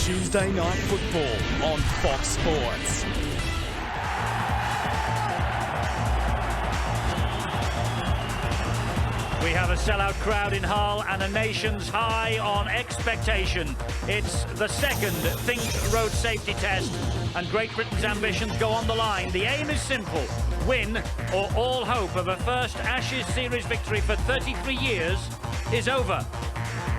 Tuesday Night Football on Fox Sports. We have a sellout crowd in Hull and a nation's high on expectation. It's the second Think Road Safety Test, and Great Britain's ambitions go on the line. The aim is simple: win, or all hope of a first Ashes series victory for 33 years is over.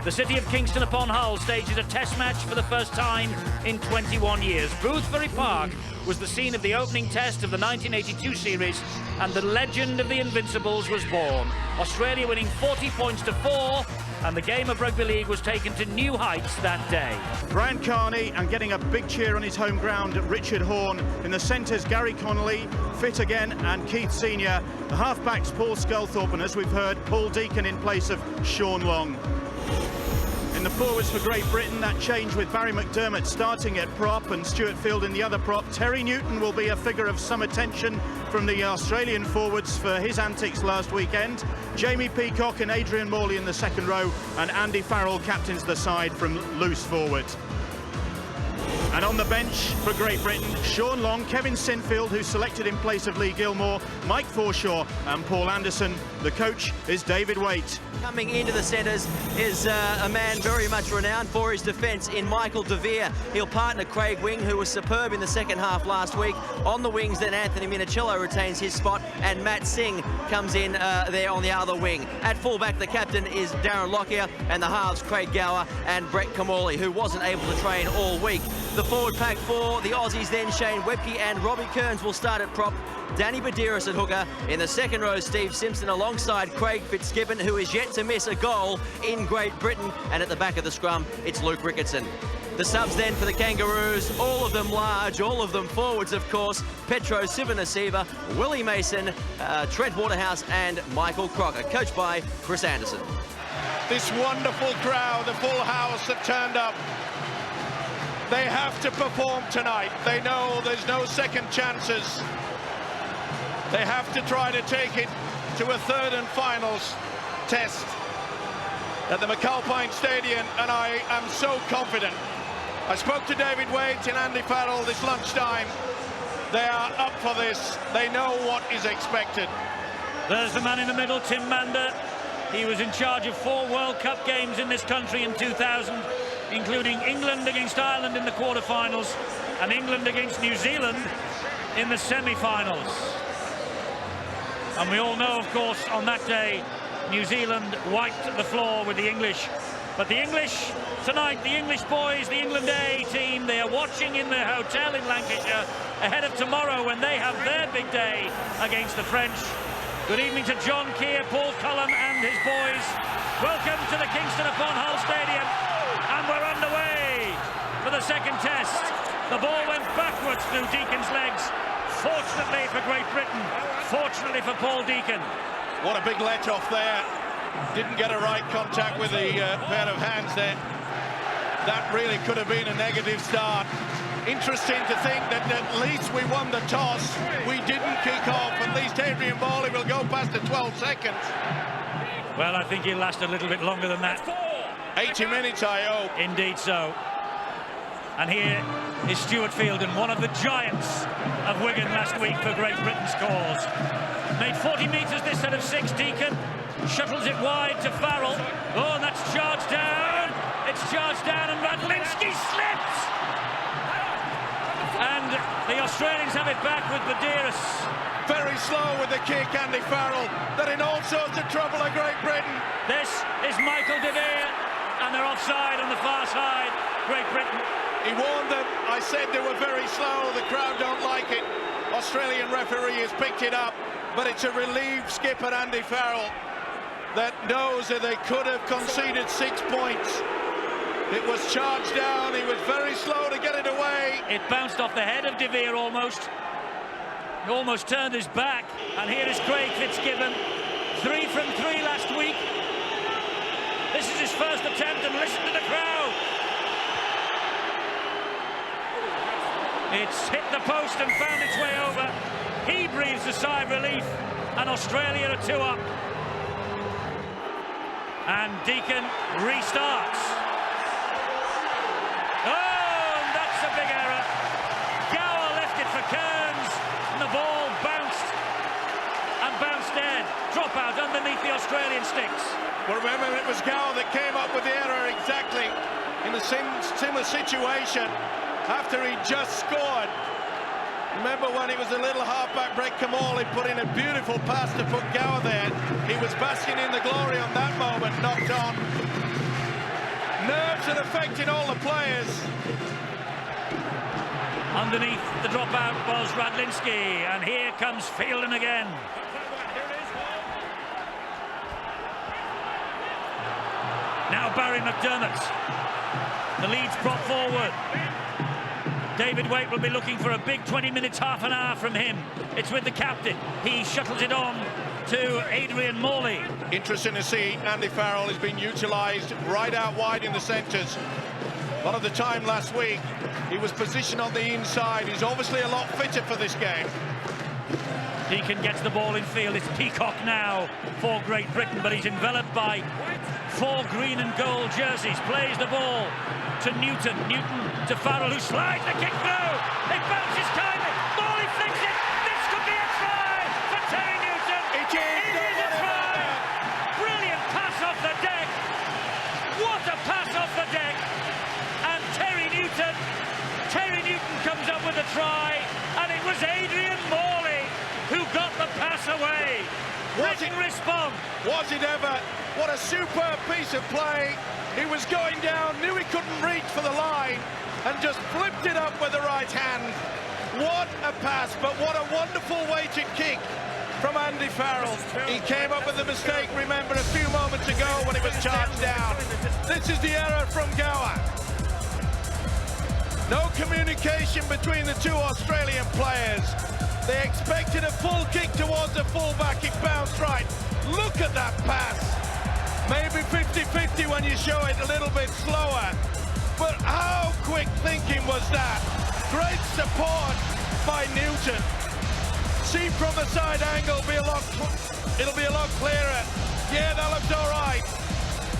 The city of Kingston upon Hull stages a test match for the first time in 21 years. Boothbury Park was the scene of the opening test of the 1982 series, and the legend of the Invincibles was born. Australia winning 40 points to 4, and the game of rugby league was taken to new heights that day. Brian Carney, and getting a big cheer on his home ground, Richard Horne. In the centres, Gary Connolly, fit again, and Keith Senior. The halfbacks, Paul Sculthorpe, and as we've heard, Paul Deacon in place of Sean Long. In the forwards for Great Britain, that change with Barry McDermott starting at prop and Stuart Field in the other prop. Terry Newton will be a figure of some attention from the Australian forwards for his antics last weekend. Jamie Peacock and Adrian Morley in the second row, and Andy Farrell captains the side from loose forward. And on the bench for Great Britain, Sean Long, Kevin Sinfield, who's selected in place of Lee Gilmore, Mike Forshaw and Paul Anderson. The coach is David Waite. Coming into the centres is a man very much renowned for his defence in Michael De Vere. He'll partner Craig Wing, who was superb in the second half last week. On the wings, then Anthony Minicello retains his spot, and Matt Singh comes in there on the other wing. At fullback, the captain is Darren Lockyer, and the halves, Craig Gower and Brett Kamali, who wasn't able to train all week. The forward pack for the Aussies, then Shane Webke and Robbie Kearns will start at prop. Danny Badiris at hooker. In the second row, Steve Simpson alongside Craig Fitzgibbon, who is yet to miss a goal in Great Britain. And at the back of the scrum, it's Luke Ricketson. The subs then for the Kangaroos, all of them large, all of them forwards, of course. Petro Sivanasiva, Willie Mason, Trent Waterhouse and Michael Crocker, coached by Chris Anderson. This wonderful crowd, the full house have turned up. They have to perform tonight. They know there's no second chances. They have to try to take it to a third and finals test at the McAlpine Stadium, and I am so confident. I spoke to David Waite and Andy Farrell this lunchtime. They are up for this. They know what is expected. There's the man in the middle, Tim Mander. He was in charge of 4 World Cup games in this country in 2000, including England against Ireland in the quarterfinals and England against New Zealand in the semi-finals. And we all know, of course, on that day, New Zealand wiped the floor with the English. But the English tonight, the English boys, the England A team, they are watching in their hotel in Lancashire ahead of tomorrow when they have their big day against the French. Good evening to John Keir, Paul Cullen and his boys. Welcome to the Kingston upon Hull Stadium. And we're underway for the second test. The ball went backwards through Deacon's legs. Fortunately for Great Britain, fortunately for Paul Deacon. What a big let-off there. Didn't get a right contact with the pair of hands there. That really could have been a negative start. Interesting to think that at least we won the toss. We didn't kick off. At least Adrian Morley will go past the 12 seconds. Well, I think he'll last a little bit longer than that. 80 minutes, I hope. Indeed so. And here is Stuart Field, and one of the giants of Wigan last week for Great Britain's cause. Made 40 metres this set of 6, Deacon. Shuttles it wide to Farrell. Oh, and that's charged down. It's charged down, and Radlinski slips. And the Australians have it back with Badiris. Very slow with the kick, Andy Farrell. They're in all sorts of trouble at Great Britain. This is Michael De Vere, and they're offside on the far side. Great Britain. He warned them. I said they were very slow. The crowd don't like it. Australian referee has picked it up, but it's a relieved skipper, Andy Farrell, that knows that they could have conceded 6 points. It was charged down. He was very slow to get it away. It bounced off the head of De Vere almost. He almost turned his back. And here is Craig Fitzgibbon. 3 from 3 last week. This is his first attempt, and listen to the crowd. It's hit the post and found its way over. He breathes a sigh of relief, and Australia are 2 up. And Deacon restarts. Oh! Well, remember, it was Gower that came up with the error exactly in the similar situation after he just scored. Remember when it was a little halfback break, Kamali put in a beautiful pass to put Gower there. He was basking in the glory on that moment, knocked on. Nerves are affecting all the players. Underneath the dropout was Radlinski, and here comes Fielden again. Now Barry McDermott. The lead's brought forward. David Waite will be looking for a big 20 minutes, half an hour from him. It's with the captain. He shuttles it on to Adrian Morley. Interesting to see Andy Farrell has been utilised right out wide in the centres. A lot of the time last week, he was positioned on the inside. He's obviously a lot fitter for this game. Deacon gets the ball in field. It's Peacock now for Great Britain, but he's enveloped by 4 green and gold jerseys. Plays the ball to Newton. Newton to Farrell, who slides the kick through. It bounces kindly. Morley flicks it. This could be a try for Terry Newton. It is a try. Brilliant pass off the deck. What a pass off the deck. And Terry Newton comes up with a try, and it was Adrian Morley who got the pass away. Britain respond. Was it ever? What a superb piece of play. He was going down, knew he couldn't reach for the line, and just flipped it up with the right hand. What a pass, but what a wonderful weighted kick from Andy Farrell. He came up with the mistake, remember, a few moments ago when it was charged down. This is the error from Gower. No communication between the two Australian players. They expected a full kick towards the fullback. It bounced right. Look at that pass. Maybe 50-50 when you show it a little bit slower. But how quick thinking was that? Great support by Newton. See from the side angle, it'll be a lot clearer. Yeah, that looks all right.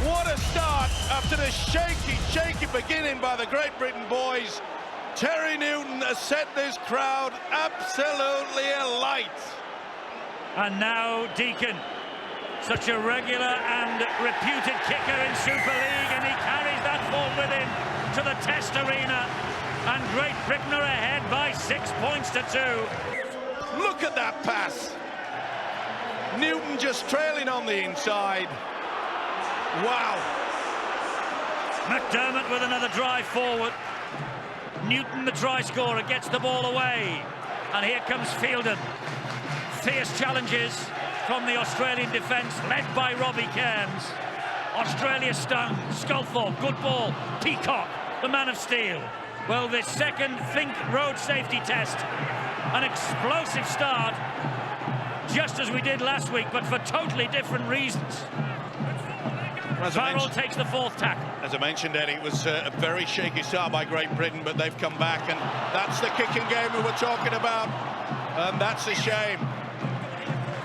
What a start after the shaky beginning by the Great Britain boys. Terry Newton has set this crowd absolutely alight. And now Deacon, such a regular and reputed kicker in Super League, and he carries that form with him to the Test arena. And Great Britain are ahead by 6 points to 2. Look at that pass. Newton just trailing on the inside. Wow. McDermott with another drive forward. Newton, the try scorer, gets the ball away. And here comes Fielden. Fierce challenges from the Australian defence, led by Robbie Cairns. Australia stung. Sculthorpe, good ball. Peacock, the man of steel. Well, this second Think road safety test. An explosive start, just as we did last week, but for totally different reasons. Farrell takes the 4th tackle. As I mentioned, Eddie, it was a very shaky start by Great Britain, but they've come back, and that's the kicking game we were talking about, and that's a shame.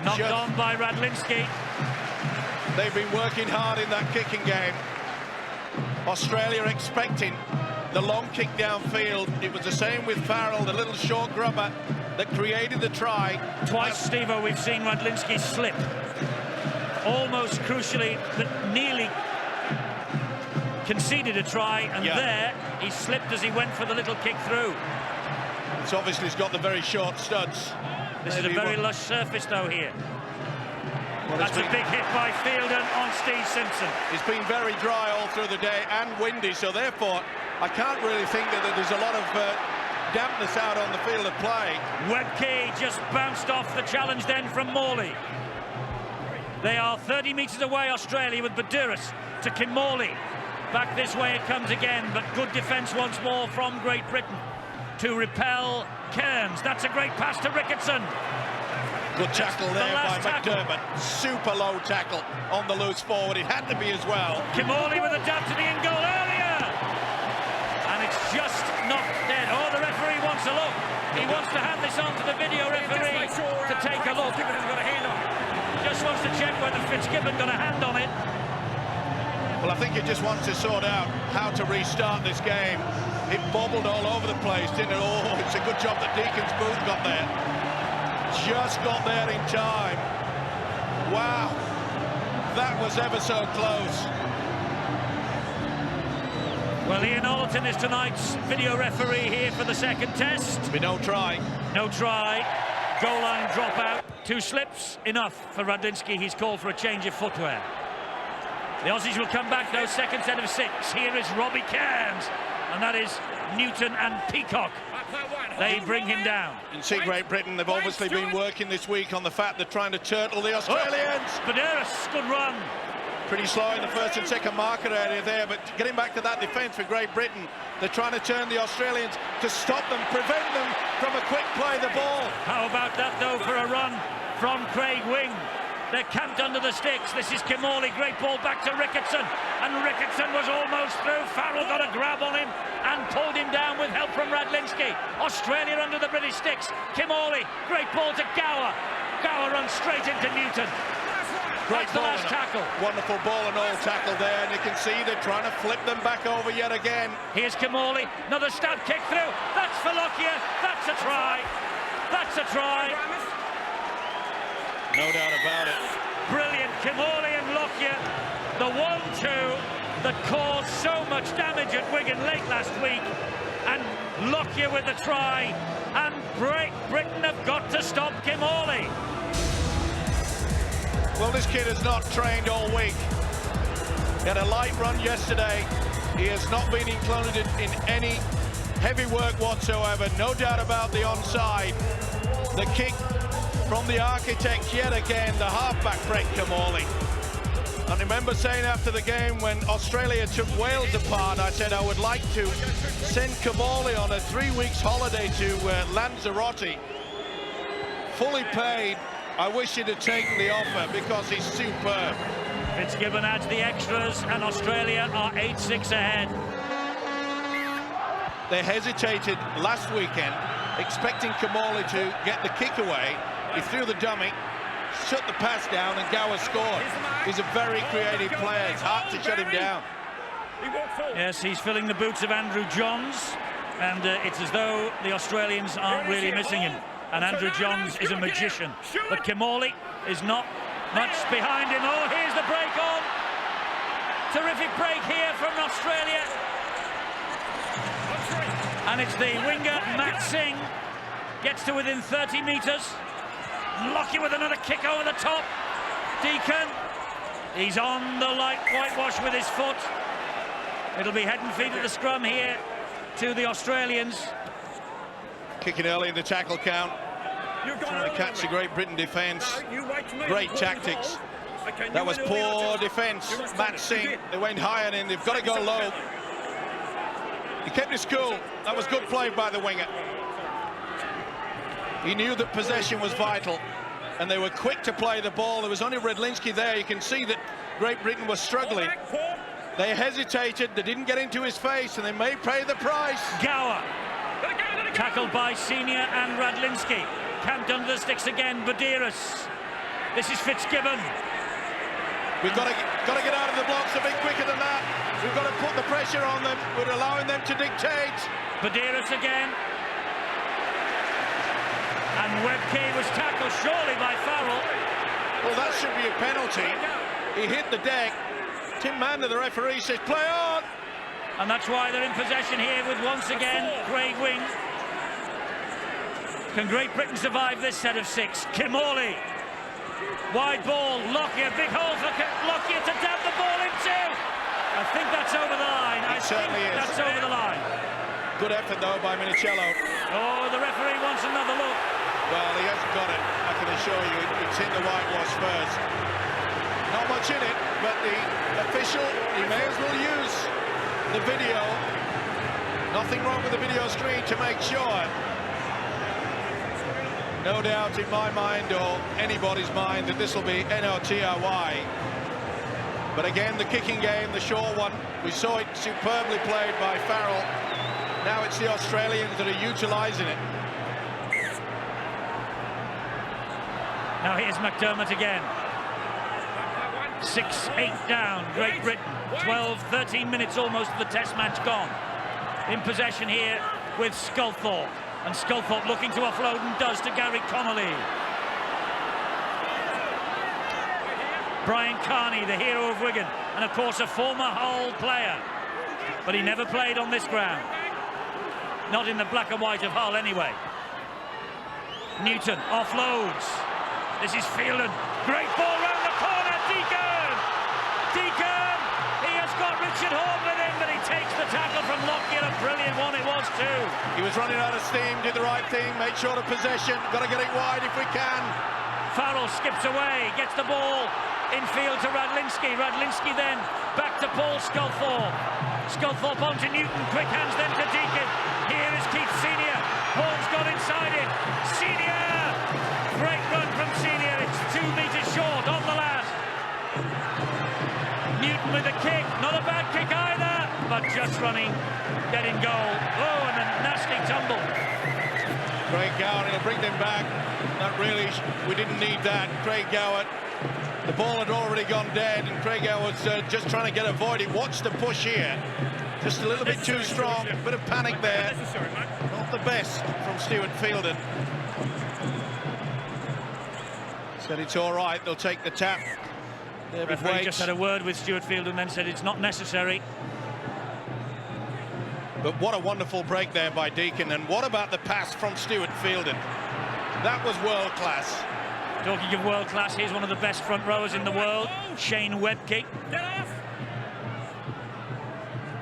Knocked on by Radlinski. They've been working hard in that kicking game. Australia expecting the long kick downfield. It was the same with Farrell, the little short grubber that created the try. Twice, Steve-o, we've seen Radlinski slip. Almost crucially, but nearly conceded a try, and there he slipped as he went for the little kick through. It's obviously he's got the very short studs. This is a very lush surface, though, here. Well, that's a big hit by Fielden on Steve Simpson. It's been very dry all through the day and windy, so therefore I can't really think that there's a lot of dampness out on the field of play. Webkey just bounced off the challenge then from Morley. They are 30 metres away, Australia, with Badouris to Kim Morley. Back this way it comes again, but good defence once more from Great Britain to repel Cairns. That's a great pass to Ricketson. Good tackle there by McDermott. Super low tackle on the loose forward. It had to be as well. Kim Morley with a dab to the in-goal earlier. And it's just not dead. Oh, the referee wants a look. He wants to hand this on to the video referee to take a look. Just wants to check whether Fitzgibbon got a hand on it. Well, I think he just wants to sort out how to restart this game. It bobbled all over the place, didn't it? Oh, it's a good job that Deacon's boot got there. Just got there in time. Wow. that was ever so close. Well, Ian Allerton is tonight's video referee here for the second test. Be no try. No try. Goal line dropout. 2 slips, enough for Radlinski. He's called for a change of footwear. The Aussies will come back now, second set of 6. Here is Robbie Cairns, and that is Newton and Peacock. They bring him down. You see Great Britain, they've obviously been working this week on the fact they're trying to turtle the Australians. Badeiros, good run. Pretty slow in the first and second marker area there, but getting back to that defence for Great Britain, they're trying to turn the Australians to stop them, prevent them from a quick play the ball. How about that, though, for a run from Craig Wing? They're camped under the sticks. This is Kimorley, great ball back to Ricketson, and Ricketson was almost through. Farrell got a grab on him and pulled him down with help from Radlinski. Australia under the British sticks. Kimorley, great ball to Gower. Gower runs straight into Newton. Great That's the last tackle. Wonderful ball and all tackle there, and you can see they're trying to flip them back over yet again. Here's Kimorley, another stab kick through. That's for Lockyer. That's a try. That's a try. No doubt about it. Brilliant, Kimorley and Lockyer. The 1-2 that caused so much damage at Wigan late last week. And Lockyer with the try. And Great Britain have got to stop Kimorley. Well, this kid has not trained all week. He had a light run yesterday. He has not been included in any heavy work whatsoever. No doubt about the onside. The kick from the architect yet again, the halfback Brett Kimorley. I remember saying after the game when Australia took Wales apart, I said I would like to send Kimorley on a 3 weeks holiday to Lanzarote, fully paid. I wish he'd have taken the offer because he's superb. Fitzgibbon adds the extras, and Australia are 8-6 ahead. They hesitated last weekend, expecting Kimorley to get the kick away. He threw the dummy, shut the pass down, and Gower scored. He's a very creative player. It's hard to shut him down. Yes, he's filling the boots of Andrew Johns, and it's as though the Australians aren't really missing him. And Andrew Johns is a magician. But Kimorley is not much behind him. Oh, here's the break on. Terrific break here from Australia. And it's the winger, Matt Singh. Gets to within 30 metres. Lockyer with another kick over the top. Deacon. He's on the light whitewash with his foot. It'll be head and feet at the scrum here to the Australians. Kicking early in the tackle count. Trying to catch the Great Britain defence. Great tactics. That was poor defence. Matt Singh, they went high on him. They've got to go low. He kept his cool. That was good play by the winger. He knew that possession was vital, and they were quick to play the ball. There was only Radlinski there. You can see that Great Britain was struggling. They hesitated. They didn't get into his face, and they may pay the price. Gower. Tackled by Senior and Radlinski. Camped under the sticks again, Badeiros. This is Fitzgibbon. We've got to get out of the blocks a bit quicker than that. We've got to put the pressure on them. We're allowing them to dictate. Badeiros again. And Webkey was tackled surely by Farrell. Well, that should be a penalty. He hit the deck. Tim Mander, the referee, says play on. And that's why they're in possession here with, once again, Craig Wing. Can Great Britain survive this set of 6? Kimorley. Wide ball. Lockyer. Big hole for Lockyer to dab the ball into. I think that's over the line. It certainly is. That's over the line. Good effort, though, by Minicello. Oh, the referee wants another look. Well, he hasn't got it. I can assure you, it's in the whitewash first. Not much in it, but the official, he may as well use the video. Nothing wrong with the video screen to make sure. No doubt in my mind or anybody's mind that this will be NOTRY. But again, the kicking game, the short one, we saw it superbly played by Farrell. Now it's the Australians that are utilising it. Now here's McDermott again. 6-8 down, Great Britain. 12, 13 minutes almost of the test match gone. In possession here with Sculthorpe. And Sculthorpe looking to offload and does to Gary Connolly. Brian Carney, the hero of Wigan, and of course a former Hull player. But he never played on this ground. Not in the black and white of Hull anyway. Newton offloads. This is Fielding. Great ball round the corner. Deacon! Deacon! He has got Richard Horn with him, but he takes the tackle from Lockyer. A brilliant one it was too. He was running out of steam, did the right thing, made sure of possession. Got to get it wide if we can. Farrell skips away, gets the ball infield to Radlinski. Radlinski then back to Paul Sculthorpe. Sculthorpe on to Newton. Quick hands then to Deacon. Here is Keith Senior. Horn's got inside it. Senior! Great run from Senior. It's 2 metres short on the last. Newton with a kick. Not a bad kick either, but just running, getting goal. Oh, and a nasty tumble. Craig Gower, he'll bring them back. Not really, we didn't need that. Craig Gower, the ball had already gone dead, and Craig Gower was just trying to get avoided. Watch the push here. Just a little bit too strong, a bit of panic there. Not the best from Stuart Fielding. Said it's all right, they'll take the tap. David Waite just had a word with Stuart Field and then said it's not necessary. But what a wonderful break there by Deacon, and what about the pass from Stuart Fielding? That was world class. Talking of world class, here's one of the best front rowers in the world, Shane Webcke.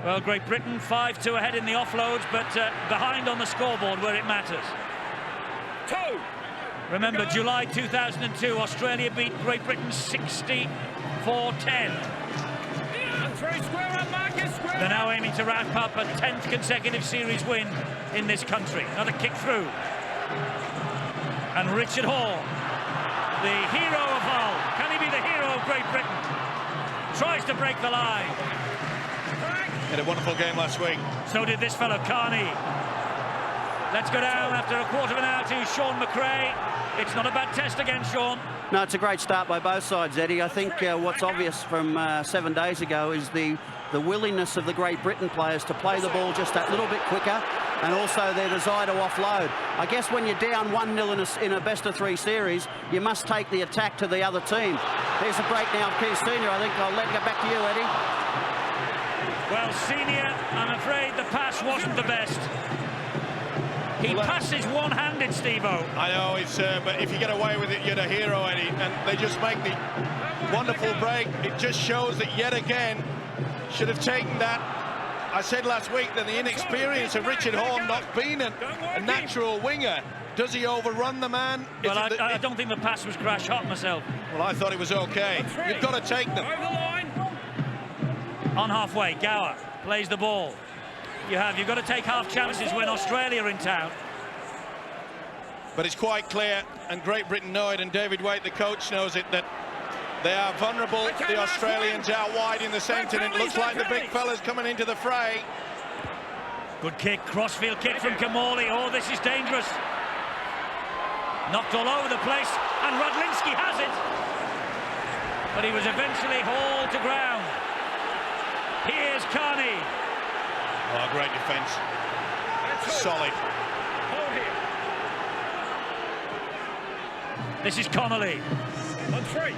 Well, Great Britain 5-2 ahead in the offloads, but behind on the scoreboard where it matters. Remember, July 2002, Australia beat Great Britain 64-10. They're now aiming to ramp up a 10th consecutive series win in this country. Another kick through. And Richard Horn, the hero of Hull. Can he be the hero of Great Britain? Tries to break the line. Had a wonderful game last week. So did this fellow, Carney. Let's go down after a quarter of an hour to Sean McRae. It's not a bad test again, Sean. No, it's a great start by both sides, Eddie. I think what's obvious from 7 days ago is the willingness of the Great Britain players to play the ball just that little bit quicker, and also their desire to offload. I guess when you're down 1-0 in a best-of-3 series, you must take the attack to the other team. There's a break now of Keith Senior. I think I'll let it go back to you, Eddie. Well, Senior, I'm afraid the pass wasn't the best. He passes one-handed, Steve-O. I know, it's but if you get away with it, you're the hero, Eddie. And they just make the wonderful break. It just shows that yet again, should have taken that. I said last week that the inexperience of Richard Horn not being a natural winger, does he overrun the man? Well, I don't think the pass was crash hot myself. Well, I thought it was okay. You've got to take them. On halfway, Gower plays the ball. You've got to take half chances when Australia are in town. But it's quite clear, and Great Britain know it, and David Waite, the coach, knows it, that they are vulnerable. The Australians out wide in the centre, and it looks like the big fella's coming into the fray. Good kick, crossfield kick from Kamali. Oh, this is dangerous. Knocked all over the place, and Radlinski has it. But he was eventually hauled to ground. Here's Carney. Oh, great defence. Solid. This is Connolly. On 3.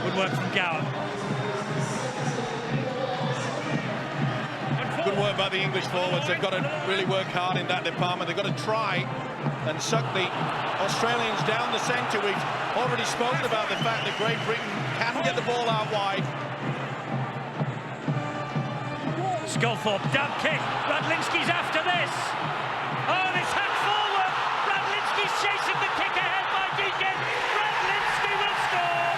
Good work from Gower. Good work by the English forwards. They've got to really work hard in that department. They've got to try and suck the Australians down the centre. We've already spoken about the fact that Great Britain can get the ball out wide. Sculthorpe, down kick. Radlinski's after this. Oh, this hack forward. Radlinski's chasing the kick ahead by Deacon. Radlinski will score.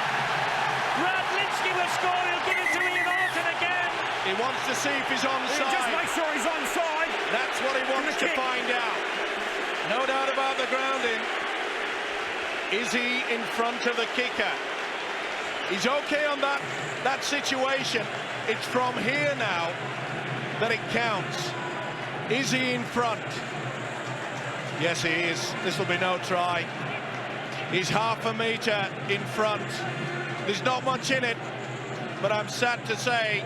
Radlinski will score. He'll give it to Ian Orton again. He wants to see if he's onside. Just make sure he's onside. That's what he wants to find out. No doubt about the grounding. Is he in front of the kicker? He's okay on that situation. It's from here now that it counts. Is he in front? Yes, he is. This will be no try. He's half a metre in front. There's not much in it, but I'm sad to say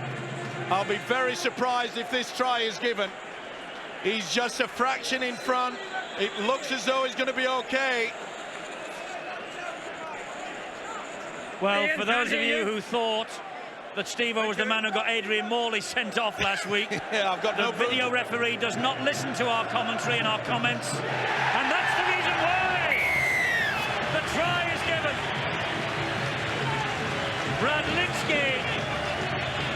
I'll be very surprised if this try is given. He's just a fraction in front. It looks as though he's going to be okay. Well, for those of you who thought that Steve-O was the man who got Adrian Morley sent off last week, yeah, I've got the no video referee does not listen to our commentary and our comments, and that's the reason why the try is given. Radlinski,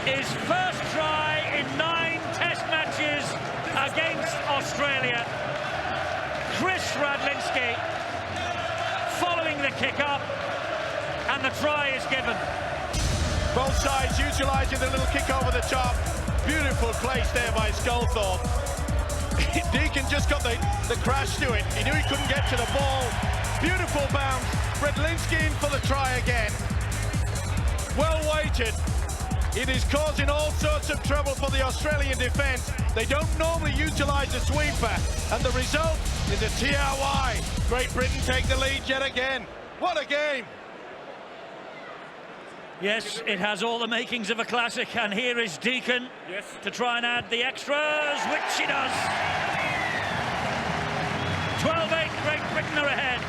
his first try in 9 Test matches against Australia. Chris Radlinski following the kick-up, and the try is given. Both sides utilising the little kick over the top. Beautiful place there by Sculthorpe. Deacon just got the crash to it. He knew he couldn't get to the ball. Beautiful bounce. Radlinski in for the try again. Well weighted. It is causing all sorts of trouble for the Australian defence. They don't normally utilise the sweeper, and the result is a TRY. Great Britain take the lead yet again. What a game! Yes, it has all the makings of a classic, and here is Deacon to try and add the extras, which he does. 12-8, Great Britain are ahead.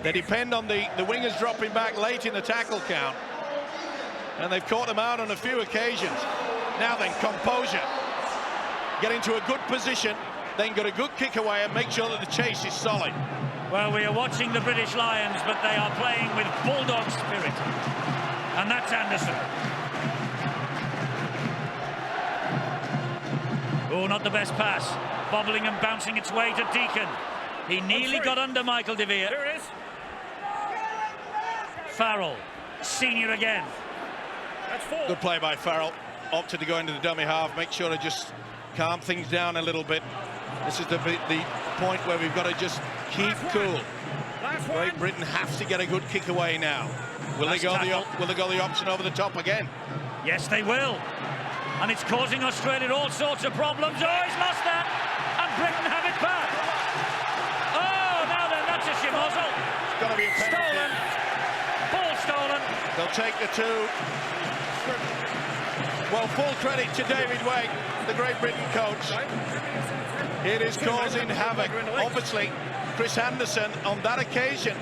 They depend on the wingers dropping back late in the tackle count, and they've caught them out on a few occasions. Now then, composure. Get into a good position, then got a good kick away and make sure that the chase is solid. Well, we are watching the British Lions, but they are playing with bulldog spirit. And that's Anderson. Oh, not the best pass. Bobbling and bouncing its way to Deacon. He nearly got under Michael De Vere. There it is. Farrell, senior again. That's 4. Good play by Farrell. Opted to go into the dummy half, make sure to just calm things down a little bit. This is the point where we've got to just keep cool. Great Britain have to get a good kick away now. Will they go the option over the top again? Yes, they will. And it's causing Australia all sorts of problems. Oh, he's lost that. And Britain have it back. Oh, now then, that's a schmozzle. It's got to be a penalty. Stolen. Ball stolen. They'll take the 2. Well, full credit to David Wake, the Great Britain coach. It is causing havoc. Obviously, Chris Anderson, on that occasion,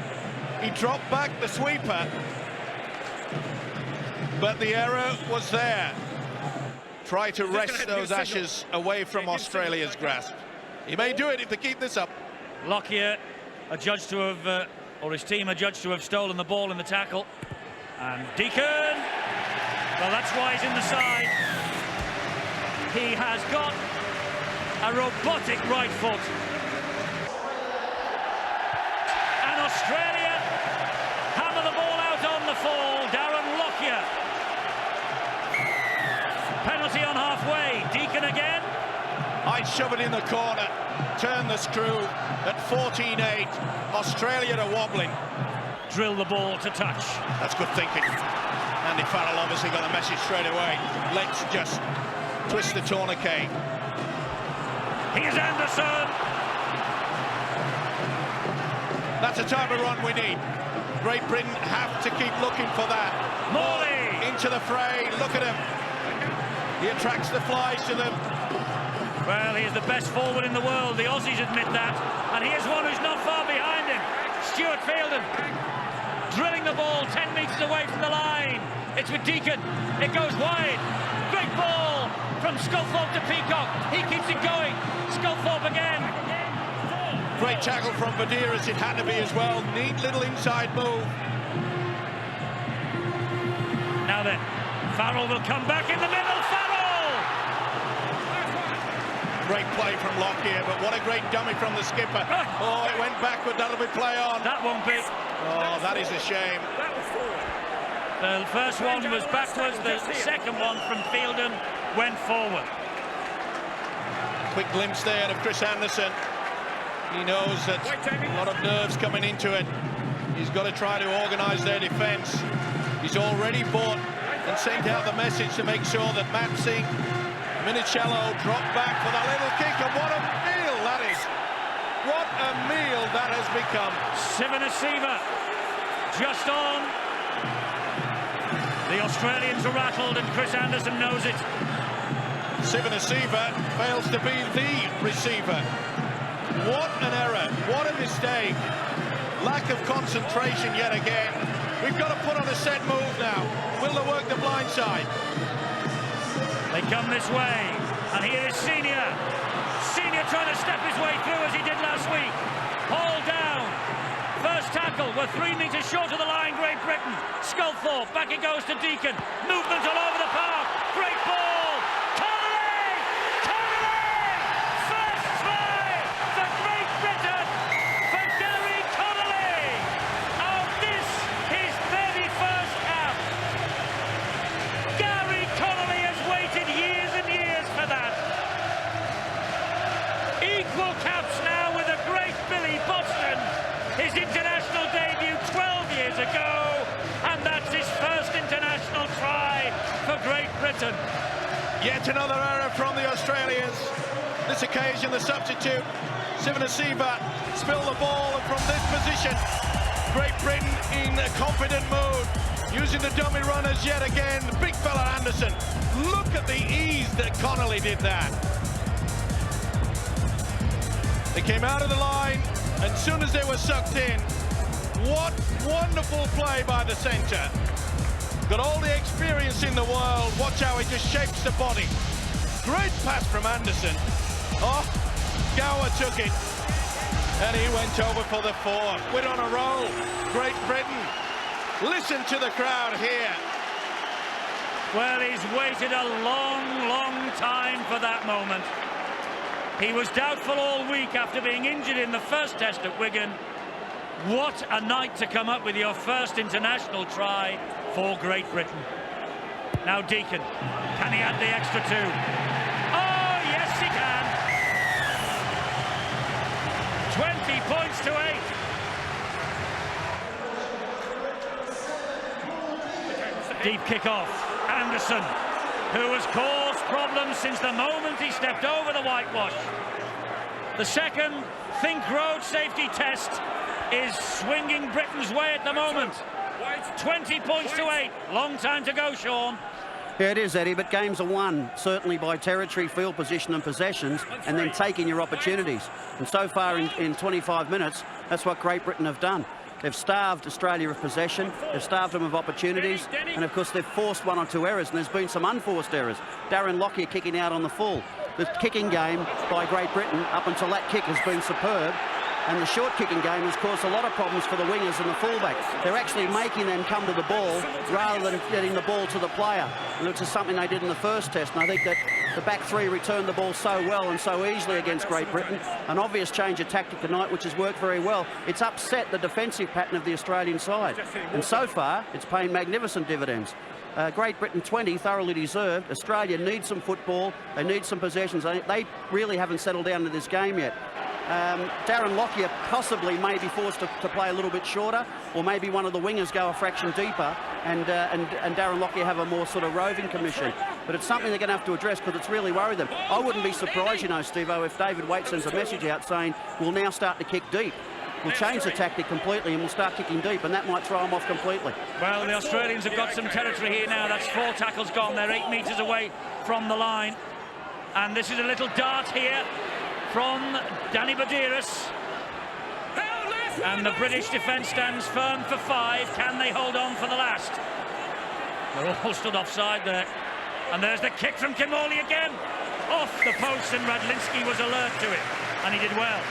he dropped back the sweeper, but the error was there. Try to wrest those ashes away from Australia's grasp. He may do it if they keep this up. Lockyer, adjudged to have, or his team adjudged to have stolen the ball in the tackle. And Deacon, well, that's why he's in the side. He has got a robotic right foot. And Australia hammer the ball out on the fall. Darren Lockyer. Penalty on halfway. Deacon again. I'd shove it in the corner, turn the screw at 14-8. Australia are wobbling. Drill the ball to touch. That's good thinking. Andy Farrell obviously got a message straight away. Let's just twist the tourniquet. Here's Anderson. That's the type of run we need. Great Britain have to keep looking for that. Morley into the fray. Look at him. He attracts the flies to them. Well, he is the best forward in the world. The Aussies admit that. And here's one who's not far behind him. Stuart Fielden. Drilling the ball 10 metres away from the line. It's with Deacon. It goes wide. Great ball from Sculthorpe to Peacock. He keeps it going. Sculthorpe again. Great tackle from Badir, as it had to be as well. Neat little inside move. Now then, Farrell will come back in the middle. Farrell! Great play from Lockyer, but what a great dummy from the skipper. Oh, it went backward. That'll be play on. That won't be. Oh, that is a shame. The first one was backwards. The second one from Fielden went forward. Quick glimpse there of Chris Anderson. He knows that a lot of nerves coming into it. He's got to try to organise their defence. He's already bought and sent out the message to make sure that Matt Singh, Minicello drop back for that little kick, and what a meal that is. What a meal that has become. Sivanasiva just on. The Australians are rattled and Chris Anderson knows it. Sivanasiva fails to be the receiver. What an error, what a mistake. Lack of concentration yet again. We've got to put on a set move now. Will they work the blind side? They come this way, and here is Senior. Senior trying to step his way through as he did last week. Hauled down. First tackle, we're 3 meters short of the line, Great Britain. Sculthorpe, back it goes to Deacon. Movement all over the park. Great ball. Connolly! Connolly! First try for Great Britain for Gary Connolly. Oh, this is very first cap. Gary Connolly has waited years and years for that. Equal caps now with a great Billy Boston. His international debut 12 years ago, and that's his first international try for Great Britain. Yet another error from the Australians. This occasion, the substitute, Sivanasiva, spilled the ball, and from this position, Great Britain in a confident mood, using the dummy runners yet again. The big fella Anderson. Look at the ease that Connolly did that. They came out of the line, and as soon as they were sucked in, what wonderful play by the centre. Got all the experience in the world. Watch how he just shapes the body. Great pass from Anderson. Oh, Gower took it. And he went over for the four. We're on a roll. Great Britain. Listen to the crowd here. Well, he's waited a long, long time for that moment. He was doubtful all week after being injured in the first test at Wigan. What a night to come up with your first international try for Great Britain. Now Deacon, can he add the extra two? Oh, yes he can. 20 points to 8. Deep kick off. Anderson, who has caused problems since the moment he stepped over the whitewash. The second Think Road safety test is swinging Britain's way at the moment. 20 points to 8. Long time to go, Sean. Yeah, it is, Eddie, but games are won certainly by territory, field position and possessions, and then taking your opportunities. And so far in 25 minutes, that's what Great Britain have done. They've starved Australia of possession, they've starved them of opportunities, and of course they've forced one or two errors, and there's been some unforced errors. Darren Lockyer kicking out on the full. The kicking game by Great Britain up until that kick has been superb, and the short kicking game has caused a lot of problems for the wingers and the fullbacks. They're actually making them come to the ball rather than getting the ball to the player, which is something they did in the first test, and I think that the back three returned the ball so well and so easily against Great Britain. An obvious change of tactic tonight, which has worked very well. It's upset the defensive pattern of the Australian side, and so far it's paying magnificent dividends. Great Britain 20, thoroughly deserved. Australia needs some football, they need some possessions. They really haven't settled down to this game yet. Darren Lockyer possibly may be forced to play a little bit shorter, or maybe one of the wingers go a fraction deeper, and Darren Lockyer have a more sort of roving commission. But it's something they're going to have to address, because it's really worried them. I wouldn't be surprised, you know, Steve-O, if David Waite sends a message out saying we'll now start to kick deep. We'll change the tactic completely and we'll start kicking deep, and that might throw them off completely. Well, the Australians have got some territory here now. That's 4 tackles gone. They're 8 meters away from the line. And this is a little dart here from Danny Badiris. And the British defence stands firm for 5. Can they hold on for the last? They're all stood offside there. And there's the kick from Kimorley again. Off the post, and Radlinski was alert to it. And he did well.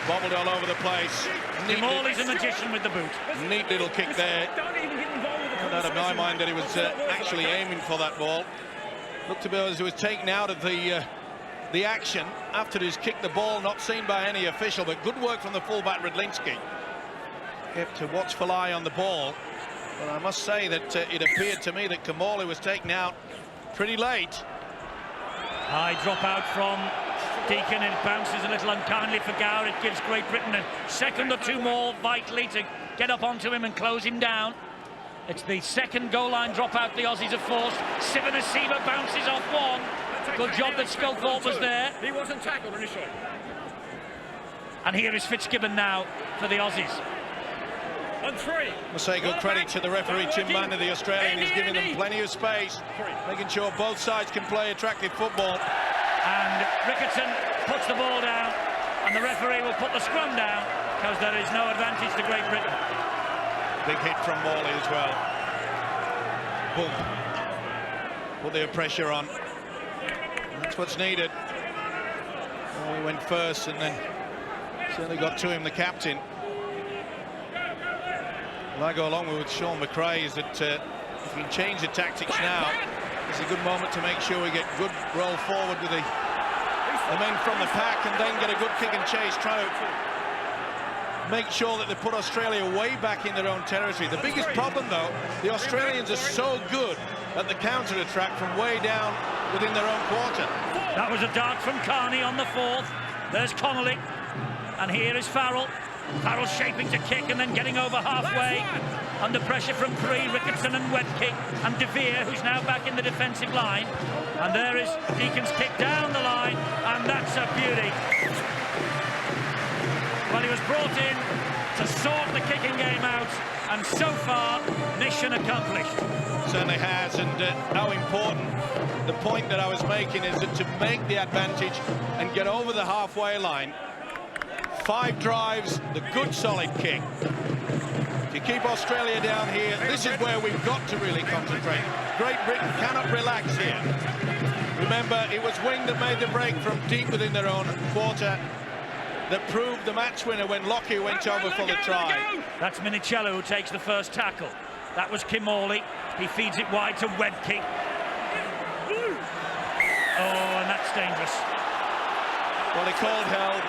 Bobbled all over the place. Kimorley's a magician with the boot. Neat little kick there. Not out of my mind that he was actually aiming for that ball. Looked to be as he was taken out of the action after he's kicked the ball, not seen by any official, but good work from the fullback Radlinski. Kept a watchful eye on the ball, but I must say that it appeared to me that Kimorley was taken out pretty late. High drop out from Deacon, and it bounces a little unkindly for Gower. It gives Great Britain a second or two more vitally to get up onto him and close him down. It's the second goal line drop out the Aussies have forced. Sivanasiva bounces off one. Good job that Sculthorpe was there. He wasn't tackled initially. And here is Fitzgibbon now for the Aussies. On 3. I must say good credit to the referee Tim Mander, the Australian. He's giving them plenty of space, making sure both sides can play attractive football. And Ricketson puts the ball down, and the referee will put the scrum down. because there is no advantage to Great Britain. Big hit from Morley as well. Boom. Put their pressure on. That's what's needed. Oh, he went first and then certainly got to him, the captain. What I go along with Sean McRae is that if we can change the tactics now, it's a good moment to make sure we get good roll forward with the men from the pack and then get a good kick and chase, try to make sure that they put Australia way back in their own territory. The biggest problem, though, the Australians are so good at the counter-attack from way down within their own quarter. That was a dart from Carney on the fourth. There's Connolly, and here is Farrell. Farrell shaping to kick and then getting over halfway. Under pressure from Cree, Ricketson and Wedke, and De Vere, who's now back in the defensive line. And there is Deacon's kick down the line, and that's a beauty. Well, he was brought in to sort the kicking game out, and so far, mission accomplished. Certainly has, and how important the point that I was making is that to make the advantage and get over the halfway line, 5 drives, the good solid kick. If you keep Australia down here, this is where we've got to really concentrate. Great Britain cannot relax here. Remember, it was Wing that made the break from deep within their own quarter that proved the match winner when Lockyer went over for the try. That's Minicello who takes the first tackle. That was Kimorley. He feeds it wide to Wedke. Oh, and that's dangerous. Well, they called held.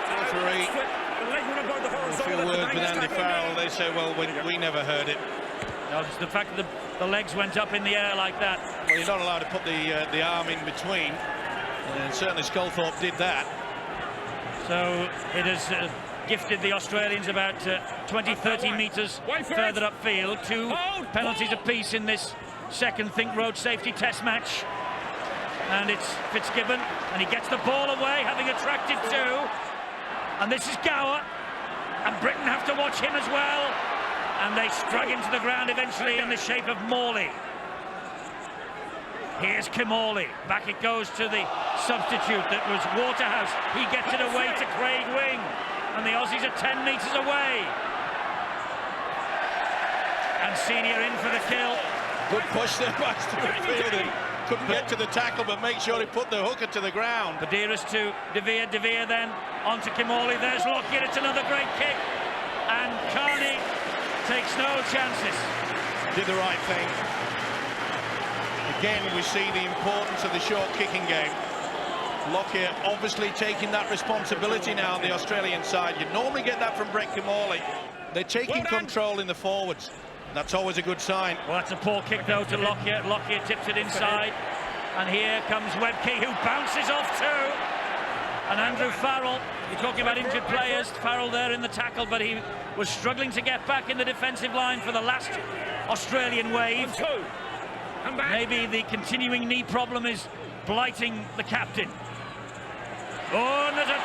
Referee. A few words with Andy Farrell. They say, well, we never heard it. No, it's the fact that the legs went up in the air like that. Well, you're not allowed to put the arm in between. And certainly Sculthorpe did that. So it has gifted the Australians about 20-30 metres further upfield. 2 penalties apiece in this second Think Road safety test match. And it's Fitzgibbon, and he gets the ball away, having attracted 2. And this is Gower, and Britain have to watch him as well. And they strug into the ground eventually in the shape of Morley. Here's Kimorley. Back it goes to the substitute that was Waterhouse. He gets it away to Craig Wing. And the Aussies are 10 metres away. And Senior in for the kill. Good push there by Stuart Fielding. Couldn't get to the tackle, but make sure he put the hooker to the ground. Badiris to De Vere. De Vere then on to Kimorley. There's Lockyer. It's another great kick. And Carney takes no chances. Did the right thing. Again, we see the importance of the short kicking game. Lockyer obviously taking that responsibility now on the Australian side. You normally get that from Brett Kimorley. They're taking control in the forwards. That's always a good sign. Well, that's a poor kick, though, to Lockyer. Lockyer tips it inside. And here comes Wedke, who bounces off too. And Andrew Farrell, you're talking about injured players. Farrell there in the tackle, but he was struggling to get back in the defensive line for the last Australian wave. Maybe the continuing knee problem is blighting the captain. Oh, and there's a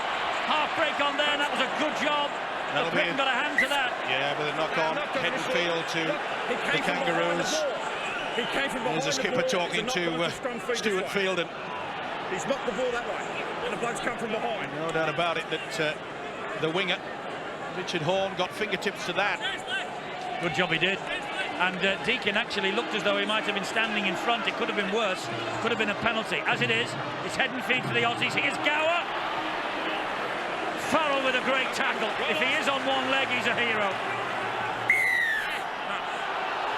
half break on there, and that was a good job. But Britain got a hand to that. Yeah, with a knock-on head and field to the Kangaroos. There's a skipper talking to Stuart Fielding. He's knocked the ball that way, and the bloke's come from behind. No doubt about it that the winger, Richard Horne, got fingertips to that. Good job he did. And Deakin actually looked as though he might have been standing in front. It could have been worse. Could have been a penalty. As it is, it's head and feet to the Aussies. Here's Gower. Farrell with a great tackle. If he is on one leg, he's a hero.